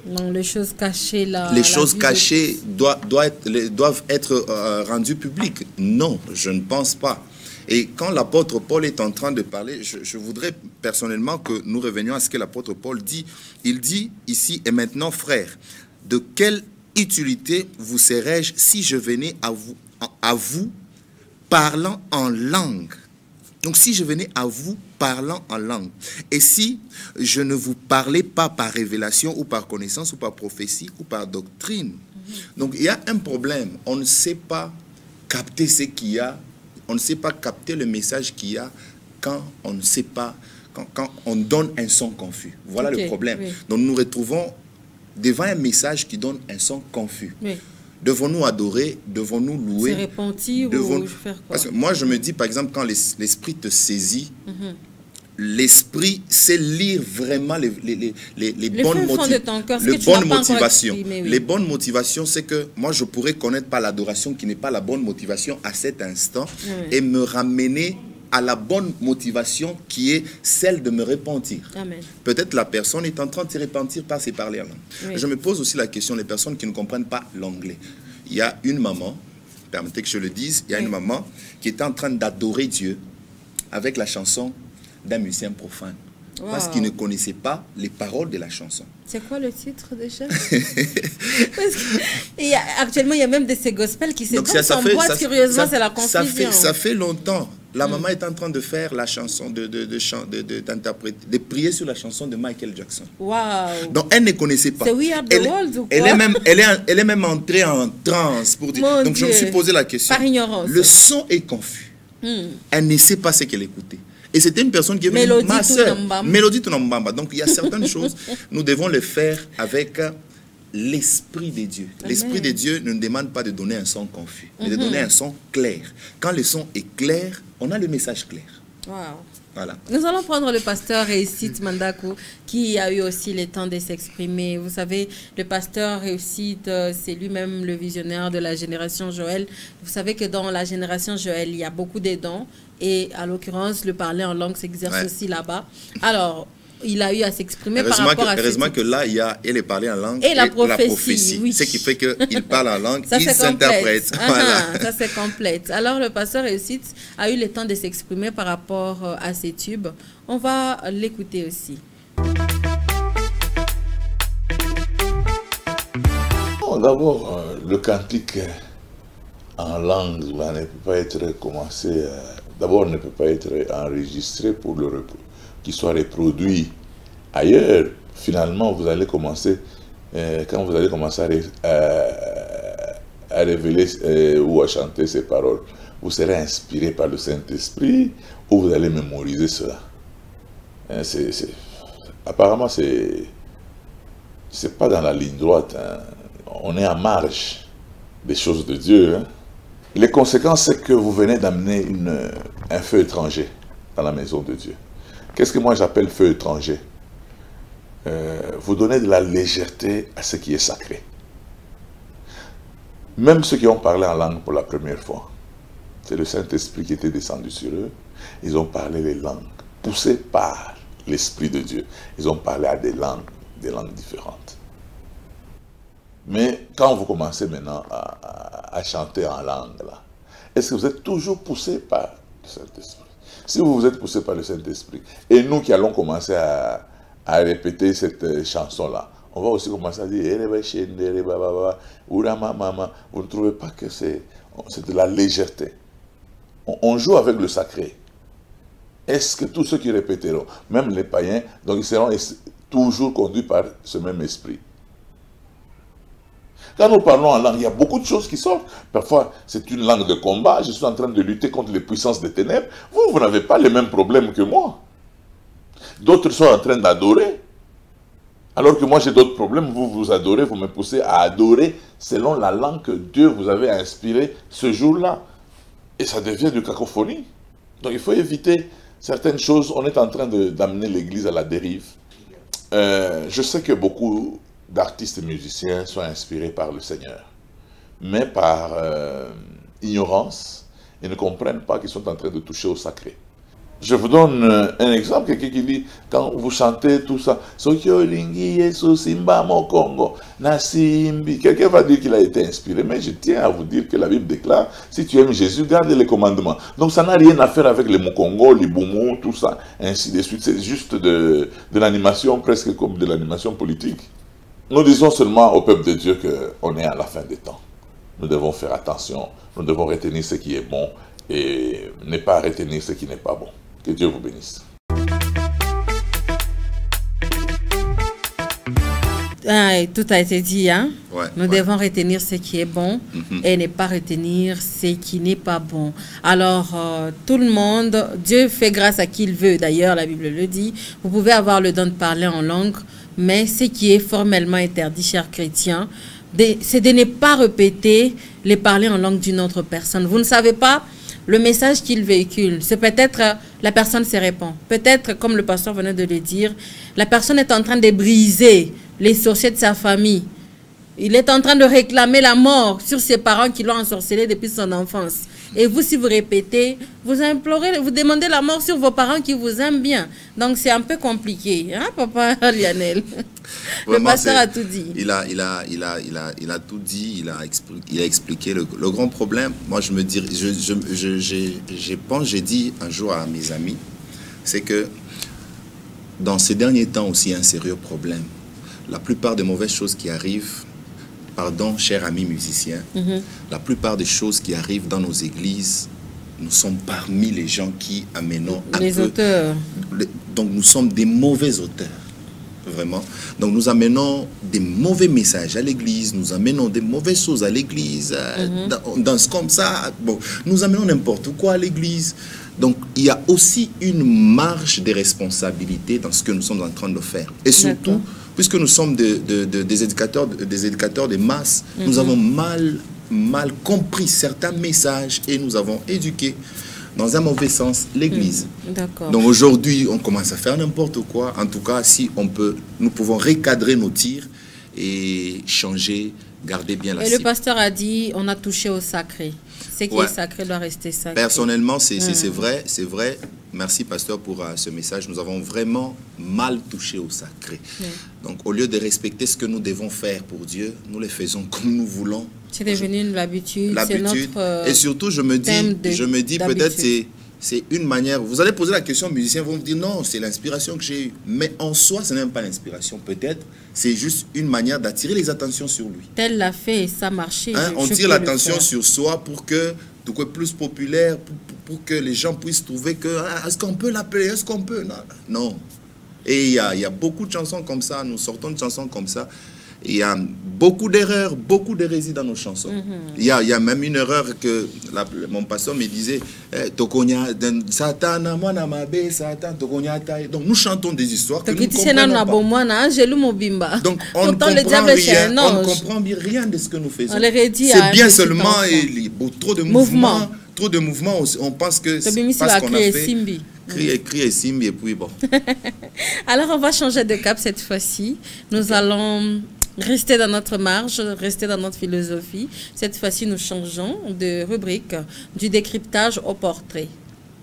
Non, les choses cachées là. Les choses cachées doivent être rendues publiques. Non, je ne pense pas. Et quand l'apôtre Paul est en train de parler, je voudrais personnellement que nous revenions à ce que l'apôtre Paul dit. Il dit ici, et maintenant frères, de quelle utilité vous serais-je si je venais à vous parlant en langue? Donc si je venais à vous parlant en langue, et si je ne vous parlais pas par révélation ou par connaissance ou par prophétie ou par doctrine. Donc il y a un problème, on ne sait pas capter ce qu'il y a, on ne sait pas capter le message qu'il y a quand on ne sait pas, quand on donne un son confus. Voilà le problème. Oui. Donc nous nous retrouvons devant un message qui donne un son confus. Oui. Devons-nous adorer? Devons-nous louer? C'est repentir ou faire quoi? Parce que moi, je me dis, par exemple, quand l'esprit te saisit, l'esprit sait lire vraiment les bonnes motivations. Oui. Les bonnes motivations, c'est que moi, je pourrais connaître par l'adoration qui n'est pas la bonne motivation à cet instant et me ramener à la bonne motivation qui est celle de me repentir. Peut-être la personne est en train de se repentir par ses parler en langue. Je me pose aussi la question, les personnes qui ne comprennent pas l'anglais. Il y a une maman, permettez que je le dise, il y a une maman qui était en train d'adorer Dieu avec la chanson d'un musicien profane. Parce qu'il ne connaissait pas les paroles de la chanson. C'est quoi le titre déjà? Actuellement, il y a même de ces gospels qui se dansent en boîte, curieusement, c'est la confusion. Ça fait longtemps. La maman est en train de faire la chanson, de prier sur la chanson de Michael Jackson. Wow. Donc elle ne connaissait pas. C'est We Are the World ou quoi? Elle est même entrée en transe pour dire. Mon donc Dieu. Je me suis posé la question. Par ignorance. Le son est confus. Elle ne sait pas ce qu'elle écoutait. Et c'était une personne qui est venue, Mélodie ma soeur, Mélodie Tunambamba. Donc il y a certaines choses, nous devons les faire avec l'Esprit de Dieu. L'Esprit de Dieu ne nous demande pas de donner un son confus, mais de donner un son clair. Quand le son est clair, on a le message clair. Wow. Voilà. Nous allons prendre le pasteur Réussite Mandakou, qui a eu aussi le temps de s'exprimer. Vous savez, le pasteur Réussite, c'est lui-même le visionnaire de la génération Joël. Vous savez que dans la génération Joël, il y a beaucoup de dons. Et à l'occurrence, le parler en langue s'exerce aussi là-bas. Alors, il a eu à s'exprimer par rapport à... Heureusement que là, il y a le parler en langue et la prophétie. Oui. Ce qui fait qu'il parle en langue, il s'interprète. Voilà. Ça, c'est complète. Alors, le pasteur Réussite a eu le temps de s'exprimer par rapport à ces tubes. On va l'écouter aussi. D'abord, le cantique en langue ne peut pas être commencé... D'abord, ne peut pas être enregistré pour le repos. Qui soit reproduit ailleurs, finalement, vous allez commencer, quand vous allez commencer à révéler ou à chanter ces paroles, vous serez inspiré par le Saint-Esprit ou vous allez mémoriser cela. Apparemment, c'est pas dans la ligne droite. Hein. On est en marge des choses de Dieu. Hein. Les conséquences, c'est que vous venez d'amener un feu étranger dans la maison de Dieu. Qu'est-ce que moi j'appelle feu étranger? Vous donnez de la légèreté à ce qui est sacré. Même ceux qui ont parlé en langue pour la première fois, c'est le Saint-Esprit qui était descendu sur eux. Ils ont parlé les langues, poussés par l'Esprit de Dieu. Ils ont parlé à des langues différentes. Mais quand vous commencez maintenant à chanter en langue, là, est-ce que vous êtes toujours poussé par le Saint-Esprit? Si vous êtes poussé par le Saint-Esprit, et nous qui allons commencer à répéter cette chanson-là, on va aussi commencer à dire vous ne trouvez pas que c'est de la légèreté? On joue avec le sacré. Est-ce que tous ceux qui répéteront, même les païens, donc ils seront toujours conduits par ce même esprit? Quand nous parlons en langue, il y a beaucoup de choses qui sortent. Parfois, c'est une langue de combat. Je suis en train de lutter contre les puissances des ténèbres. Vous n'avez pas les mêmes problèmes que moi. D'autres sont en train d'adorer. Alors que moi, j'ai d'autres problèmes. Vous adorez, vous me poussez à adorer selon la langue que Dieu vous avait inspirée ce jour-là. Et ça devient de cacophonie. Donc, il faut éviter certaines choses. On est en train d'amener l'Église à la dérive. Je sais que beaucoup d'artistes et musiciens sont inspirés par le Seigneur. Mais par ignorance, ils ne comprennent pas qu'ils sont en train de toucher au sacré. Je vous donne un exemple, quelqu'un qui dit, quand vous chantez tout ça, quelqu'un va dire qu'il a été inspiré, mais je tiens à vous dire que la Bible déclare, si tu aimes Jésus, garde les commandements. Donc ça n'a rien à faire avec les Mukongo, les Boumou, tout ça, ainsi de suite. C'est juste de l'animation, presque comme de l'animation politique. Nous disons seulement au peuple de Dieu qu'on est à la fin des temps. Nous devons faire attention, nous devons retenir ce qui est bon et ne pas retenir ce qui n'est pas bon. Que Dieu vous bénisse. Tout a été dit, hein? Nous devons retenir ce qui est bon et ne pas retenir ce qui n'est pas bon. Alors, tout le monde, Dieu fait grâce à qui il veut. D'ailleurs, la Bible le dit. Vous pouvez avoir le don de parler en langue, mais ce qui est formellement interdit, chers chrétiens, c'est de ne pas répéter les parler en langue d'une autre personne. Vous ne savez pas le message qu'il véhicule. C'est peut-être la personne se répand. Peut-être, comme le pasteur venait de le dire, la personne est en train de briser les sorciers de sa famille. Il est en train de réclamer la mort sur ses parents qui l'ont ensorcelé depuis son enfance. Et vous, si vous répétez, vous implorez, vous demandez la mort sur vos parents qui vous aiment bien. Donc, c'est un peu compliqué, hein, papa Lionel? Le pasteur a tout dit. Il a tout dit, il a expliqué le grand problème. Moi, je me dis, j'ai dit un jour à mes amis, c'est que dans ces derniers temps aussi, un sérieux problème. La plupart des mauvaises choses qui arrivent, pardon, chers amis musiciens, la plupart des choses qui arrivent dans nos églises, nous sommes parmi les gens qui amènent les auteurs. Donc nous sommes des mauvais auteurs, vraiment. Donc nous amenons des mauvais messages à l'église, nous amenons des mauvaises choses à l'église, on danse comme ça, bon, nous amenons n'importe quoi à l'église. Donc il y a aussi une marge de responsabilité dans ce que nous sommes en train de faire. Et surtout, puisque nous sommes des éducateurs des masses, nous avons mal compris certains messages et nous avons éduqué dans un mauvais sens l'Église. Donc aujourd'hui, on commence à faire n'importe quoi. En tout cas, si on peut, nous pouvons recadrer nos tirs et changer, garder bien la cible. Et le pasteur a dit, on a touché au sacré. Ce qui est sacré doit rester sacré. Personnellement, c'est vrai, c'est vrai. Merci, pasteur, pour ce message. Nous avons vraiment mal touché au sacré. Donc, au lieu de respecter ce que nous devons faire pour Dieu, nous le faisons comme nous voulons. C'est devenu l'habitude. Et surtout, je me dis peut-être c'est une manière. Vous allez poser la question aux musiciens, vont me dire non, c'est l'inspiration que j'ai eue. Mais en soi, ce n'est même pas l'inspiration. Peut-être, c'est juste une manière d'attirer les attentions sur lui. Tel l'a fait et ça marchait. On tire l'attention sur soi pour que tout soit plus populaire, pour que les gens puissent trouver que est-ce qu'on peut l'appeler, est-ce qu'on peut non. Et il y a beaucoup de chansons comme ça, nous sortons de chansons comme ça. Il y a beaucoup d'erreurs, beaucoup d'hérésies dans nos chansons. Il y a même une erreur que mon pasteur me disait, Satan, donc nous chantons des histoires que nous ne comprenons pas. Donc on ne comprend rien de ce que nous faisons. C'est bien seulement trop de mouvements. Trop de mouvements, on pense que c'est parce qu'on a fait... Crier Simbi et puis bon. Alors on va changer de cap cette fois-ci. Nous allons rester dans notre marge, rester dans notre philosophie. Cette fois-ci, nous changeons de rubrique du décryptage au portrait.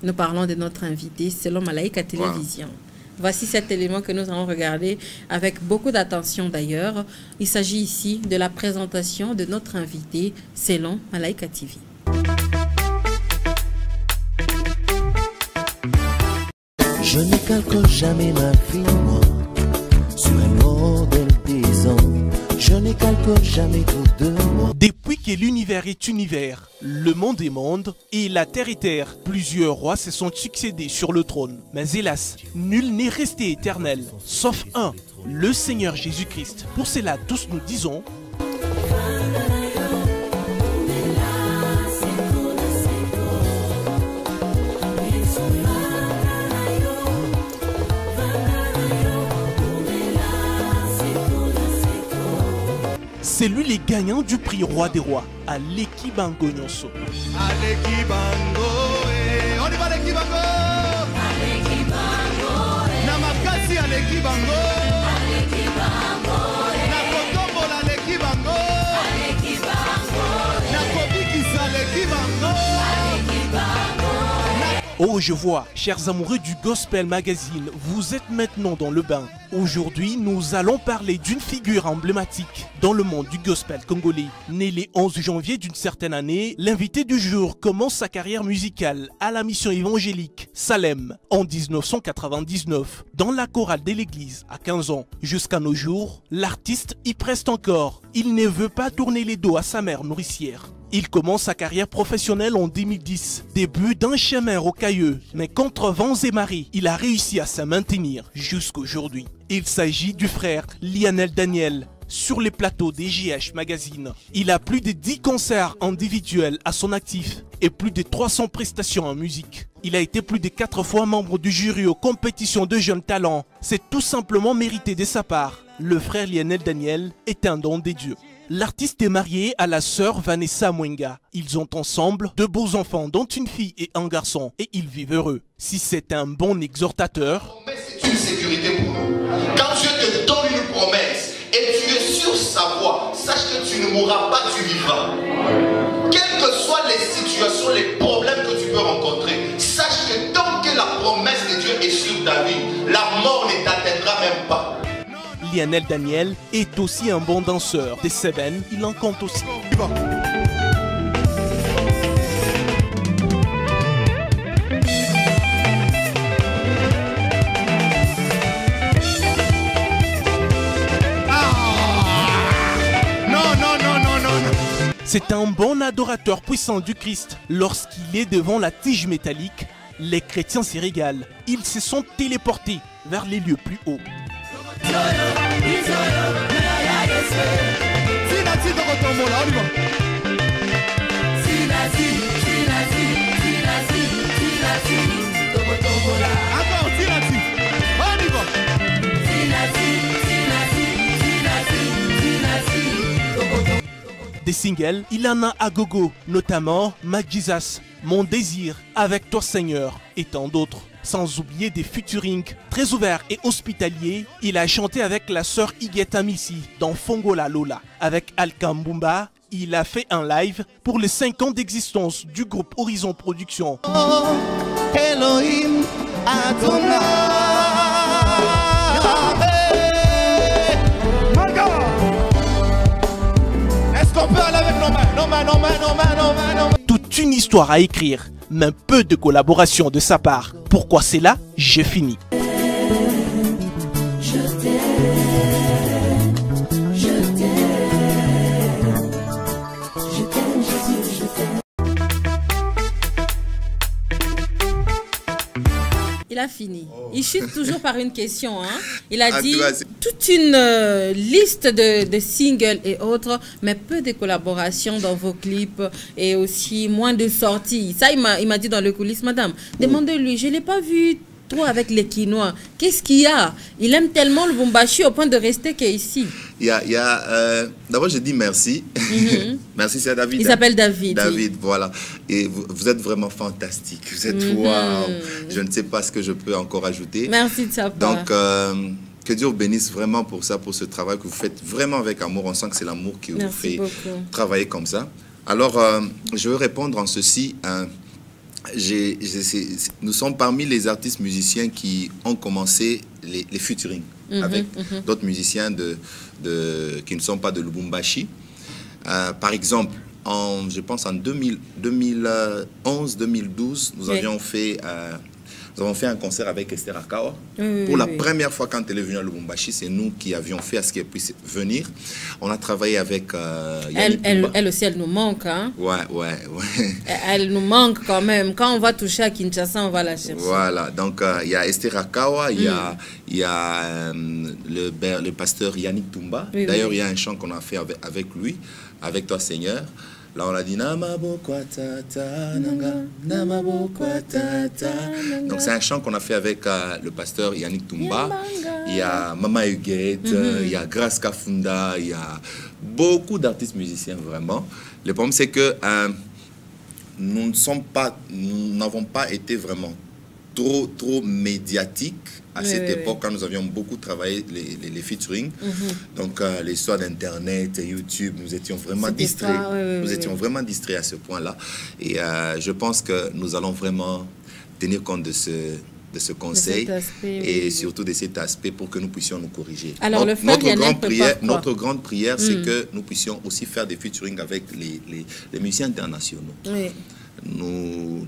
Nous parlons de notre invité selon Malaika Télévision. Voici cet élément que nous allons regarder avec beaucoup d'attention d'ailleurs. Il s'agit ici de la présentation de notre invité selon Malaika TV. Je ne calcule jamais ma vie, moi, sur un modèle des hommes. Je ne calcule jamais tout de moi. Depuis que l'univers est univers, le monde est monde et la terre est terre, plusieurs rois se sont succédés sur le trône. Mais hélas, nul n'est resté éternel, sauf un, le Seigneur Jésus-Christ. Pour cela, tous nous disons... C'est lui le gagnant du prix Roi des Rois, Aleki Bango Nyonso. Aleki Bango, on y va Aleki Bango. Aleki Bango, Namakasi Aleki Bango. Aleki Bango, Nakotombo Aleki Bango. Aleki Bango, Nakobikisa Aleki Bango. Aleki Bango. Oh, je vois, chers amoureux du Gospel Magazine, vous êtes maintenant dans le bain. Aujourd'hui, nous allons parler d'une figure emblématique dans le monde du gospel congolais. Né le 11 janvier d'une certaine année, l'invité du jour commence sa carrière musicale à la mission évangélique Salem en 1999, dans la chorale de l'église à 15 ans. Jusqu'à nos jours, l'artiste y preste encore. Il ne veut pas tourner les dos à sa mère nourricière. Il commence sa carrière professionnelle en 2010, début d'un chemin rocailleux, mais contre vents et marées, il a réussi à se maintenir jusqu'aujourd'hui. Il s'agit du frère Lionel Daniel, sur les plateaux des JH Magazine. Il a plus de 10 concerts individuels à son actif et plus de 300 prestations en musique. Il a été plus de 4 fois membre du jury aux compétitions de jeunes talents. C'est tout simplement mérité de sa part. Le frère Lionel Daniel est un don des dieux. L'artiste est marié à la sœur Vanessa Mwenga. Ils ont ensemble 2 beaux enfants, dont une fille et un garçon, et ils vivent heureux. Si c'est un bon exhortateur... C'est une sécurité pour nous. Quand Dieu te donne une promesse et tu es sur sa voie, sache que tu ne mourras pas, tu vivras. Quelles que soient les situations, les problèmes que tu peux rencontrer, sache que tant que la promesse de Dieu est sur ta vie, la mort ne t'atteindra même pas. Lionel Daniel est aussi un bon danseur. Des Seven, il en compte aussi. C'est un bon adorateur puissant du Christ. Lorsqu'il est devant la tige métallique, les chrétiens s'y régalent. Ils se sont téléportés vers les lieux plus hauts. Des singles, il en a à gogo, notamment Magizas, Mon désir, Avec toi Seigneur et tant d'autres. Sans oublier des featuring. Très ouvert et hospitalier, il a chanté avec la sœur Igueta Missi dans Fongola Lola. Avec Alkambumba, il a fait un live pour les 5 ans d'existence du groupe Horizon Production. Oh, Elohim Adonai. Est-ce qu'on peut aller avec nos mains? Toute une histoire à écrire, mais peu de collaboration de sa part. Pourquoi c'est là? J'ai fini. Il a fini. Il chute toujours par une question. Hein. Il a dit toute une liste de singles et autres, mais peu de collaborations dans vos clips et aussi moins de sorties. Ça, il m'a dit dans le coulisses, madame, demandez-lui, je ne l'ai pas vu trop avec les Quinois. Qu'est-ce qu'il y a? Il aime tellement le Bumbashi au point de rester qu'ici. D'abord, je dis merci. Merci, c'est David. Il s'appelle David. David, oui. Voilà. Et vous êtes vraiment fantastique. Vous êtes waouh. Je ne sais pas ce que je peux encore ajouter. Merci de sa part. Donc, que Dieu vous bénisse vraiment pour ça, pour ce travail que vous faites vraiment avec amour. On sent que c'est l'amour qui vous fait travailler comme ça. Alors, je veux répondre en ceci. Nous sommes parmi les artistes musiciens qui ont commencé les featuring avec d'autres musiciens qui ne sont pas de Lubumbashi. Par exemple, je pense en 2011-2012, nous avons fait un concert avec Esther Akawa. Pour la première fois quand elle est venue à Lubumbashi, c'est nous qui avions fait à ce qu'elle puisse venir. On a travaillé avec elle aussi, elle nous manque. Hein? Ouais. Elle nous manque quand même. Quand on va toucher à Kinshasa, on va la chercher. Voilà, donc il y a Esther Akawa, il y a le pasteur Yannick Tumba. D'ailleurs, il y a un chant qu'on a fait avec lui, Avec toi Seigneur. Là, on a dit donc c'est un chant qu'on a fait avec le pasteur Yannick Tumba. Il y a Mama Huguette, il y a Grace Kafunda, il y a beaucoup d'artistes musiciens vraiment. Le problème c'est que nous n'avons pas été vraiment trop médiatiques à cette époque, quand nous avions beaucoup travaillé les featuring. Donc l'histoire d'internet, YouTube, nous étions vraiment distraits. Nous étions vraiment distraits à ce point-là. Et je pense que nous allons vraiment tenir compte de ce conseil et surtout de cet aspect pour que nous puissions nous corriger. Alors, notre grande prière, c'est que nous puissions aussi faire des featuring avec les musiciens internationaux. Nous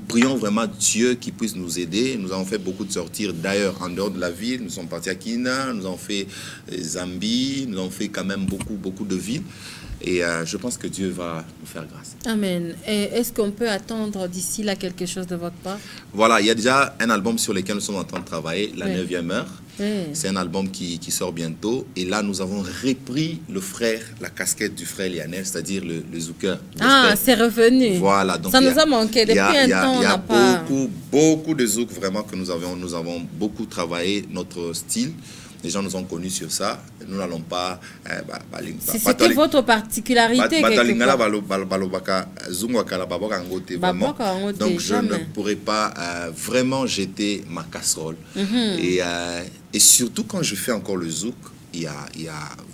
prions vraiment Dieu qui puisse nous aider. Nous avons fait beaucoup de sorties d'ailleurs en dehors de la ville. Nous sommes partis à Kina, nous avons fait Zambie, nous avons fait quand même beaucoup de villes. Et je pense que Dieu va nous faire grâce. Amen. Est-ce qu'on peut attendre d'ici là quelque chose de votre part? Voilà, il y a déjà un album sur lequel nous sommes en train de travailler, La 9e heure. C'est un album qui sort bientôt. Et là, nous avons repris la casquette du frère Lionel, c'est-à-dire le zouker. Ah, c'est revenu. Voilà. Donc ça nous a manqué depuis un temps. Il y a beaucoup de zouk vraiment que nous avons beaucoup travaillé notre style. Les gens nous ont connus sur ça. Nous n'allons pas... C'était votre particularité donc je ne pourrais pas vraiment jeter ma casserole. Et surtout quand je fais encore le zouk, il y a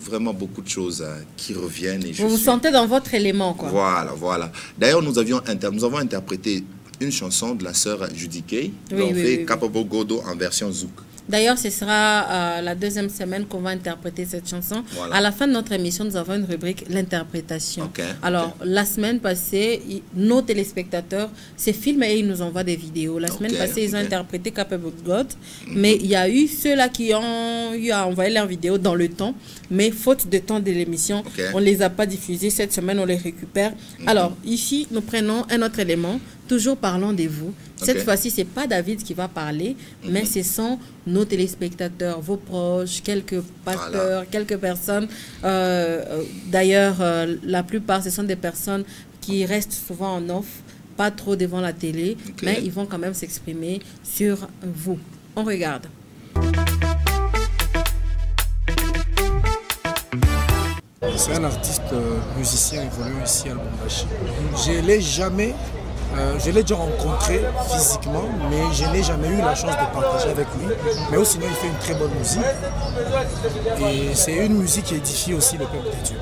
vraiment beaucoup de choses qui reviennent. Et vous vous sentez dans votre élément, quoi. Voilà. D'ailleurs, nous avons interprété une chanson de la sœur Judy Kay. On fait Capable Godo en version zouk. D'ailleurs, ce sera la deuxième semaine qu'on va interpréter cette chanson. À la fin de notre émission, nous avons une rubrique, l'interprétation. Alors, la semaine passée, nos téléspectateurs se filment et ils nous envoient des vidéos. La semaine passée, ils ont interprété Capable God, mais il y a eu ceux-là qui ont eu à envoyer leurs vidéos dans le temps, mais faute de temps de l'émission, on ne les a pas diffusés. Cette semaine, on les récupère. Alors, ici, nous prenons un autre élément. Toujours parlons de vous. Cette fois-ci, ce n'est pas David qui va parler, mais ce sont nos téléspectateurs, vos proches, quelques pasteurs, quelques personnes. D'ailleurs, la plupart, ce sont des personnes qui restent souvent en off, pas trop devant la télé, mais ils vont quand même s'exprimer sur vous. On regarde. C'est un artiste musicien évoluant ici à Lubumbashi. Je l'ai jamais, je l'ai déjà rencontré physiquement, mais je n'ai jamais eu la chance de partager avec lui. Mais aussi, sinon, il fait une très bonne musique. Et c'est une musique qui édifie aussi le peuple de Dieu.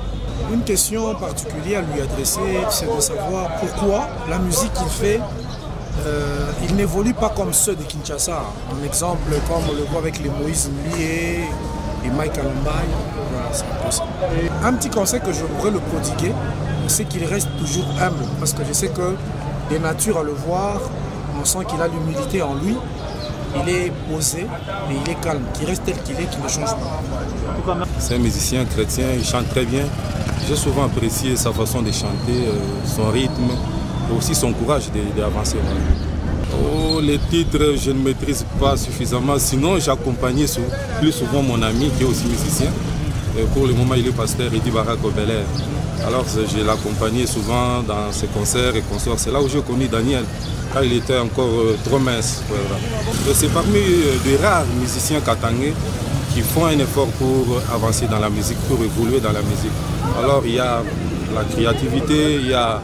Une question particulière à lui adresser, c'est de savoir pourquoi la musique qu'il fait, il n'évolue pas comme ceux de Kinshasa. Un exemple comme on le voit avec les Moïse Mlié et Mike Alombaye. Voilà, c'est un peu ça. Un petit conseil que je pourrais le prodiguer, c'est qu'il reste toujours humble. Parce que je sais que de nature à le voir, on sent qu'il a l'humilité en lui. Il est posé et il est calme, qu'il reste tel qu'il est, qu'il ne change pas. C'est un musicien chrétien, il chante très bien. J'ai souvent apprécié sa façon de chanter, son rythme et aussi son courage d'avancer. Oh, les titres, je ne maîtrise pas suffisamment. Sinon, j'accompagnais plus souvent mon ami qui est aussi musicien. Pour le moment, il est pasteur Eddy Barak au Bel-Air. Alors, je l'accompagnais souvent dans ses concerts et consorts. C'est là où j'ai connu Daniel, quand il était encore trop mince. Voilà. C'est parmi des rares musiciens katangais qui font un effort pour avancer dans la musique, pour évoluer dans la musique. Alors, il y a la créativité, il y a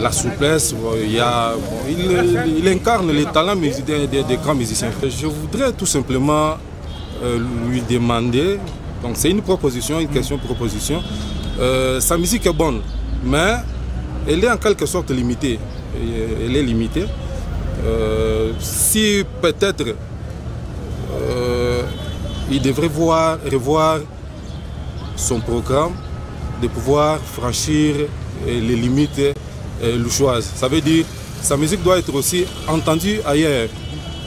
la souplesse, il incarne les talents des grands musiciens. Je voudrais tout simplement lui demander, donc c'est une proposition, une question-proposition. Sa musique est bonne, mais elle est en quelque sorte limitée. Elle est limitée. Si peut-être il devrait revoir son programme, de pouvoir franchir les limites louchoises. Ça veut dire que sa musique doit être aussi entendue ailleurs,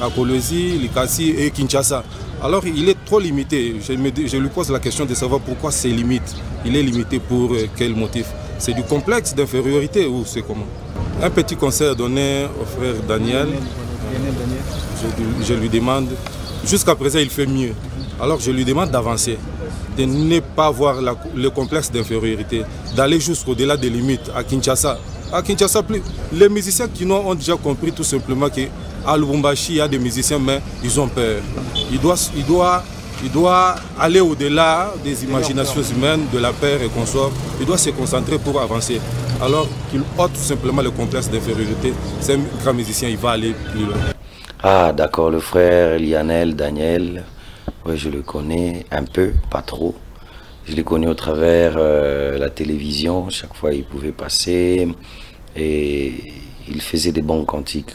à Kolwezi, Likasi et Kinshasa. Alors il est trop limité. Je lui pose la question de savoir pourquoi c'est limite. Il est limité pour quel motif? C'est du complexe d'infériorité ou c'est comment? Un petit conseil donné au frère Daniel. Je lui demande, jusqu'à présent il fait mieux. Alors je lui demande d'avancer, de ne pas avoir le complexe d'infériorité, d'aller jusqu'au-delà des limites à Kinshasa. À Kinshasa, les musiciens qui ont déjà compris tout simplement qu'à Lubumbashi, il y a des musiciens, mais ils ont peur. Il doit aller au-delà des imaginations humaines, de la peur et consorts. Il doit se concentrer pour avancer. Alors qu'il ôte tout simplement le complexe d'infériorité. C'est un grand musicien, il va aller plus loin. Ah d'accord, le frère Lionel Daniel, oui, je le connais un peu, pas trop. Je l'ai connu au travers la télévision, chaque fois il pouvait passer et il faisait des bons cantiques.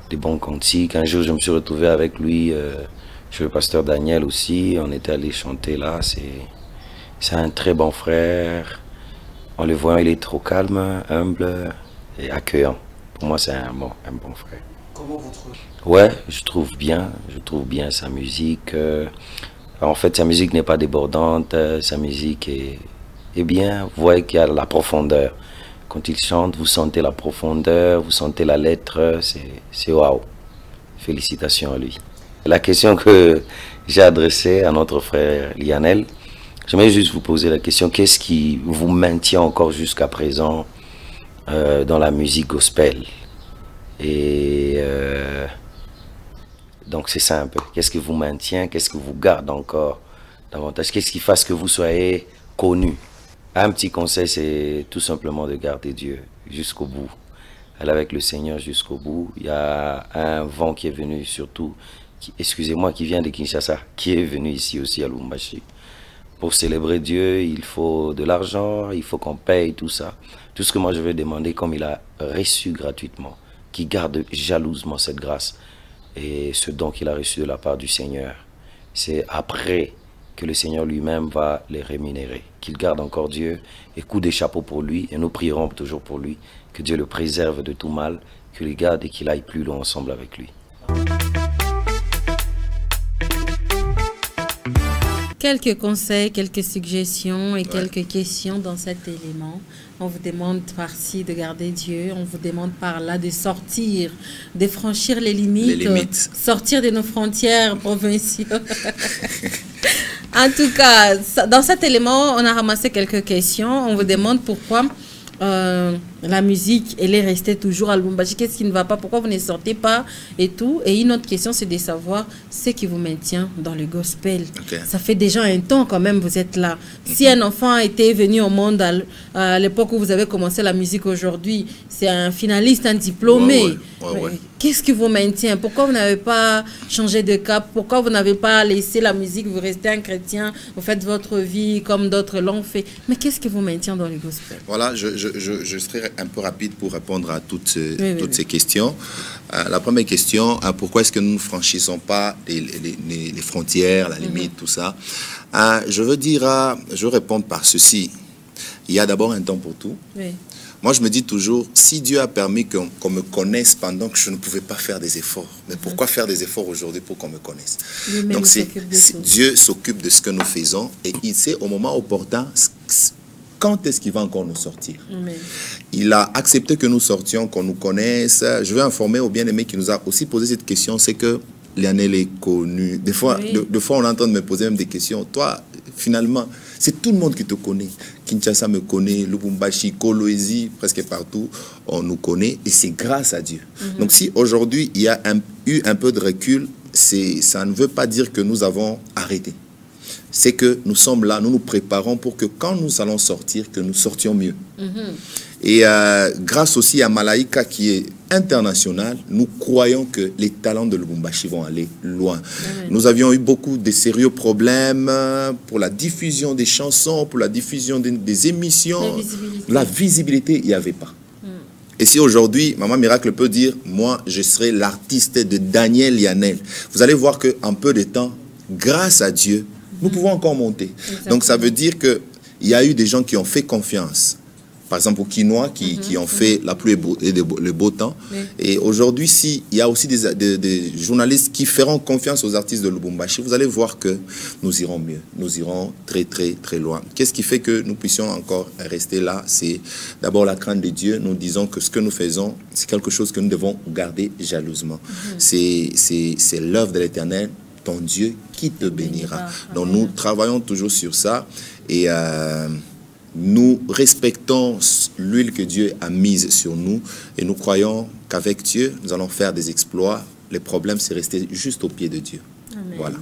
Des bons cantiques. Un jour je me suis retrouvé avec lui, chez le pasteur Daniel aussi, on était allé chanter là. C'est un très bon frère. En le voyant, il est trop calme, humble et accueillant. Pour moi, c'est un bon frère. Comment vous trouvez? Ouais, je trouve bien sa musique. En fait, sa musique n'est pas débordante, sa musique est bien. Vous voyez qu'il y a la profondeur. Quand il chante, vous sentez la profondeur, vous sentez la lettre, c'est waouh. Félicitations à lui. La question que j'ai adressée à notre frère Lionel, j'aimerais juste vous poser la question, qu'est-ce qui vous maintient encore jusqu'à présent dans la musique gospel? Et donc c'est simple, qu'est-ce qui vous maintient, qu'est-ce qui vous garde encore davantage, qu'est-ce qui fasse que vous soyez connu? Un petit conseil, c'est tout simplement de garder Dieu jusqu'au bout, aller avec le Seigneur jusqu'au bout. Il y a un vent qui est venu surtout, excusez-moi, qui vient de Kinshasa, qui est venu ici aussi à Lubumbashi. Pour célébrer Dieu, il faut de l'argent, il faut qu'on paye tout ça. Tout ce que moi je vais demander, comme il a reçu gratuitement, qu'il garde jalousement cette grâce et ce don qu'il a reçu de la part du Seigneur. C'est après que le Seigneur lui-même va les rémunérer. Qu'il garde encore Dieu et coup des chapeaux pour lui, et nous prierons toujours pour lui, que Dieu le préserve de tout mal, qu'il le garde et qu'il aille plus loin ensemble avec lui. Quelques conseils, quelques suggestions et quelques questions dans cet élément. On vous demande par-ci de garder Dieu, on vous demande par-là de sortir, de franchir les limites. Sortir de nos frontières provinciales. En tout cas, dans cet élément, on a ramassé quelques questions. On vous demande pourquoi la musique, elle est restée toujours à Lubumbashi. Qu'est-ce qui ne va pas? Pourquoi vous ne sortez pas et tout? Et une autre question, c'est de savoir ce qui vous maintient dans le gospel. Ça fait déjà un temps quand même, vous êtes là. Si un enfant était venu au monde à l'époque où vous avez commencé la musique aujourd'hui, c'est un finaliste, un diplômé. Qu'est-ce qui vous maintient? Pourquoi vous n'avez pas changé de cap? Pourquoi vous n'avez pas laissé la musique? Vous restez un chrétien, vous faites votre vie comme d'autres l'ont fait. Mais qu'est-ce qui vous maintient dans le gospel? Voilà, je serai un peu rapide pour répondre à toutes ces questions. La première question, pourquoi est-ce que nous ne franchissons pas les frontières, la limite, tout ça? Je veux répondre par ceci. Il y a d'abord un temps pour tout. Moi, je me dis toujours, si Dieu a permis qu'on me connaisse pendant que je ne pouvais pas faire des efforts, mais pourquoi faire des efforts aujourd'hui pour qu'on me connaisse? Donc, Dieu s'occupe de ce que nous faisons et il sait au moment opportun quand est-ce qu'il va encore nous sortir. Il a accepté que nous sortions, qu'on nous connaisse. Je veux informer au bien-aimé qui nous a aussi posé cette question, c'est que Lionel est connu. Des fois, on entend me poser même des questions. Toi, finalement, c'est tout le monde qui te connaît. Kinshasa me connaît, Lubumbashi, Kolwezi, presque partout, on nous connaît et c'est grâce à Dieu. Donc si aujourd'hui il y a eu un peu de recul, ça ne veut pas dire que nous avons arrêté. C'est que nous sommes là, nous nous préparons pour que quand nous allons sortir, que nous sortions mieux. Et grâce aussi à Malaika qui est international, nous croyons que les talents de Lubumbashi vont aller loin. Nous avions eu beaucoup de sérieux problèmes pour la diffusion des chansons, pour la diffusion des émissions. La visibilité, il n'y avait pas. Et si aujourd'hui, Maman Miracle peut dire, moi, je serai l'artiste de Daniel Lionel, vous allez voir qu'en peu de temps, grâce à Dieu, nous pouvons encore monter. Donc ça veut dire qu'il y a eu des gens qui ont fait confiance. Par exemple, aux Quinois qui ont fait la pluie et le beau temps. Et aujourd'hui, il y a aussi des journalistes qui feront confiance aux artistes de Lubumbashi, vous allez voir que nous irons mieux. Nous irons très, très, très loin. Qu'est-ce qui fait que nous puissions encore rester là? C'est d'abord la crainte de Dieu. Nous disons que ce que nous faisons, c'est quelque chose que nous devons garder jalousement. C'est l'œuvre de l'Éternel, ton Dieu, qui te bénira. Donc, nous travaillons toujours sur ça. Et nous respectons l'huile que Dieu a mise sur nous et nous croyons qu'avec Dieu, nous allons faire des exploits. Les problèmes, c'est rester juste au pied de Dieu. Amen. Voilà.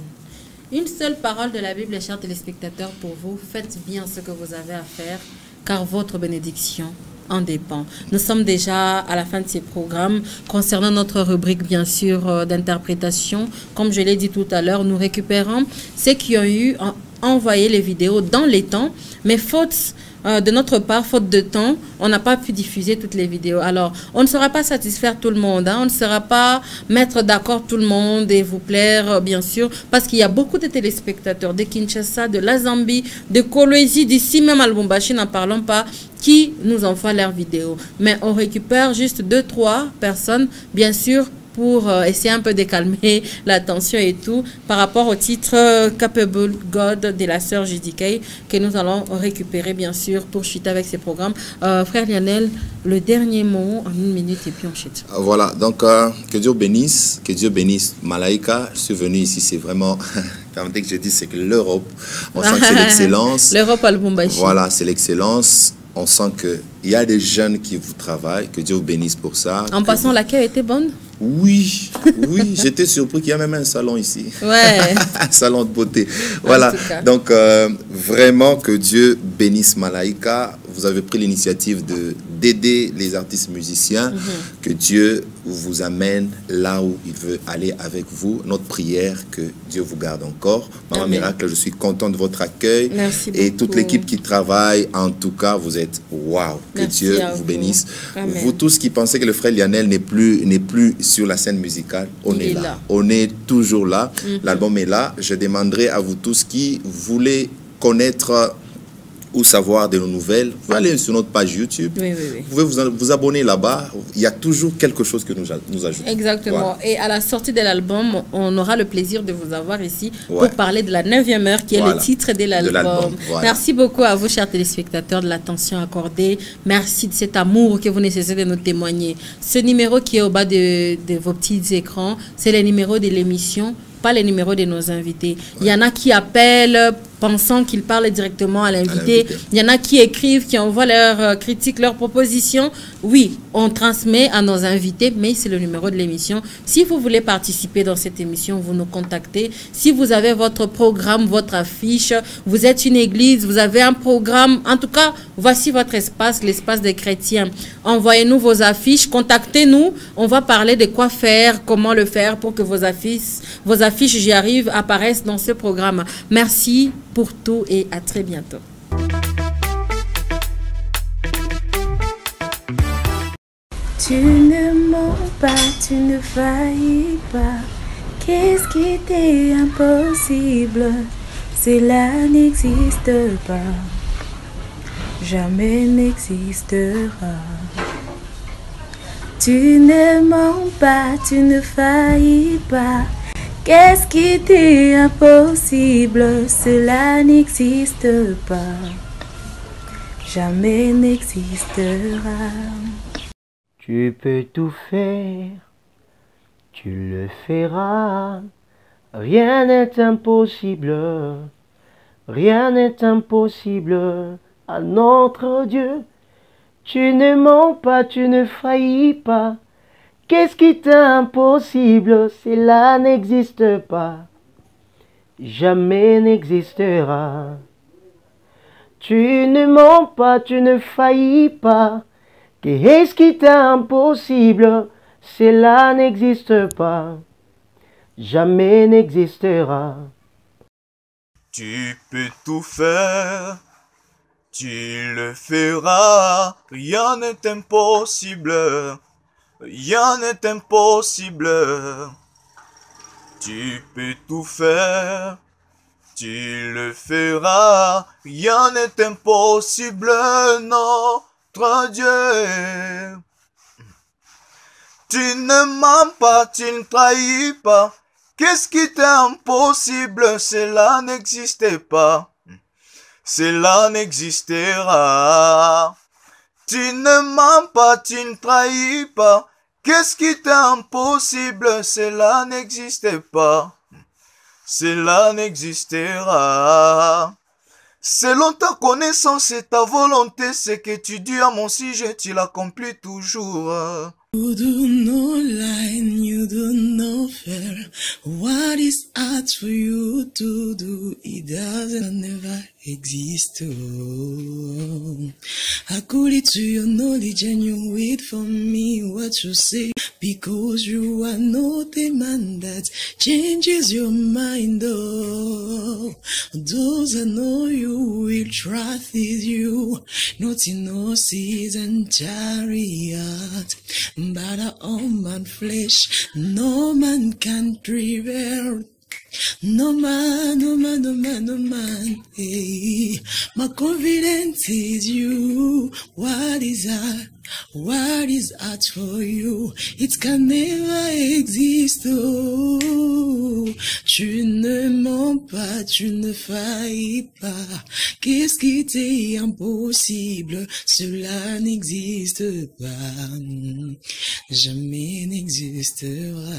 Une seule parole de la Bible, chers téléspectateurs, pour vous. Faites bien ce que vous avez à faire, car votre bénédiction en dépend. Nous sommes déjà à la fin de ces programmes. Concernant notre rubrique, bien sûr, d'interprétation, comme je l'ai dit tout à l'heure, nous récupérons ceux qui ont eu envoyé les vidéos dans les temps, mais faute de notre part, faute de temps, on n'a pas pu diffuser toutes les vidéos. Alors, on ne saura pas satisfaire tout le monde, on ne saura pas mettre d'accord tout le monde et vous plaire, bien sûr, parce qu'il y a beaucoup de téléspectateurs de Kinshasa, de la Zambie, de Kolwezi, d'ici même à Lubumbashi, n'en parlons pas, qui nous envoient leurs vidéos. Mais on récupère juste 2-3 personnes, bien sûr, pour essayer un peu de calmer la tension et tout, par rapport au titre Capable God de la sœur JDK, que nous allons récupérer, bien sûr, pour chuter avec ces programmes. Frère Lionel, le dernier mot en 1 minute et puis on chute. Voilà, donc que Dieu bénisse Malaika. Je suis venu ici, c'est vraiment, dès que je dis, c'est que l'Europe, on sent que c'est l'excellence. L'Europe à Lubumbashi. Voilà, c'est l'excellence. On sent qu'il y a des jeunes qui vous travaillent, que Dieu vous bénisse pour ça. En passant, l'accueil était bonne? Oui, oui, j'étais surpris qu'il y a même un salon ici. Ouais. Un salon de beauté. Voilà, donc vraiment que Dieu bénisse Malaika. Vous avez pris l'initiative d'aider les artistes musiciens, que Dieu vous amène là où il veut aller avec vous. Notre prière, que Dieu vous garde encore. Maman Miracle, je suis content de votre accueil. Merci et beaucoup. toute l'équipe qui travaille, en tout cas, vous êtes waouh. Que Dieu vous bénisse. Amen. Vous tous qui pensez que le frère Lionel n'est plus sur la scène musicale, on est là. On est toujours là. L'album est là. Je demanderai à vous tous qui voulez connaître ou savoir de nos nouvelles, vous pouvez aller sur notre page YouTube. Vous pouvez vous abonner là-bas. Il y a toujours quelque chose que nous ajoutons. Exactement. Voilà. Et à la sortie de l'album, on aura le plaisir de vous avoir ici pour parler de la 9e heure, qui est le titre de l'album. Merci beaucoup à vous, chers téléspectateurs, de l'attention accordée. Merci de cet amour que vous ne cessez de nous témoigner. Ce numéro qui est au bas de vos petits écrans, c'est le numéro de l'émission, pas le numéro de nos invités. Il y en a qui appellent pensant qu'il parle directement à l'invité. Il y en a qui écrivent, qui envoient leurs critiques, leurs propositions. Oui, on transmet à nos invités, mais c'est le numéro de l'émission. Si vous voulez participer dans cette émission, vous nous contactez. Si vous avez votre programme, votre affiche, vous êtes une église, vous avez un programme, en tout cas, voici votre espace, l'espace des chrétiens. Envoyez-nous vos affiches, contactez-nous. On va parler de quoi faire, comment le faire pour que vos affiches, j'y arrive, apparaissent dans ce programme. Merci pour tout et à très bientôt. Tu ne mens pas, tu ne faillis pas. Qu'est-ce qui t'est impossible? Cela n'existe pas, jamais n'existera. Tu ne mens pas, tu ne faillis pas. Qu'est-ce qui t'est impossible? Cela n'existe pas, jamais n'existera. Tu peux tout faire, tu le feras. Rien n'est impossible, rien n'est impossible à notre Dieu. Tu ne mens pas, tu ne faillis pas. Qu'est-ce qui t'est impossible? Cela n'existe pas, jamais n'existera. Tu ne mens pas, tu ne faillis pas. Qu'est-ce qui t'est impossible? Cela n'existe pas, jamais n'existera. Tu peux tout faire, tu le feras. Rien n'est impossible, rien n'est impossible. Tu peux tout faire, tu le feras. Rien n'est impossible, notre Dieu. Tu ne mens pas, tu ne trahis pas. Qu'est-ce qui t'est impossible? Cela n'existe pas, cela n'existera. Tu ne mens pas, tu ne trahis pas. Qu'est-ce qui t'est impossible? Cela n'existe pas, cela n'existera. Selon ta connaissance et ta volonté, ce que tu dis à mon sujet, tu l'accomplis toujours. You do no line, you do no fair. What is hard for you to do? It doesn't never exist. Oh. According to your knowledge and you wait for me what you say, because you are not a man that changes your mind. Oh, those that know you will trust you, not in horses and chariot, but our own flesh. No man can prevail. No man, no man, no man, no man. Hey, my confidence is you. What is hard? What is hard for you? It can never exist. Oh, tu ne mens pas, tu ne faillis pas. Qu'est-ce qui t'est impossible? Cela n'existe pas, jamais n'existera.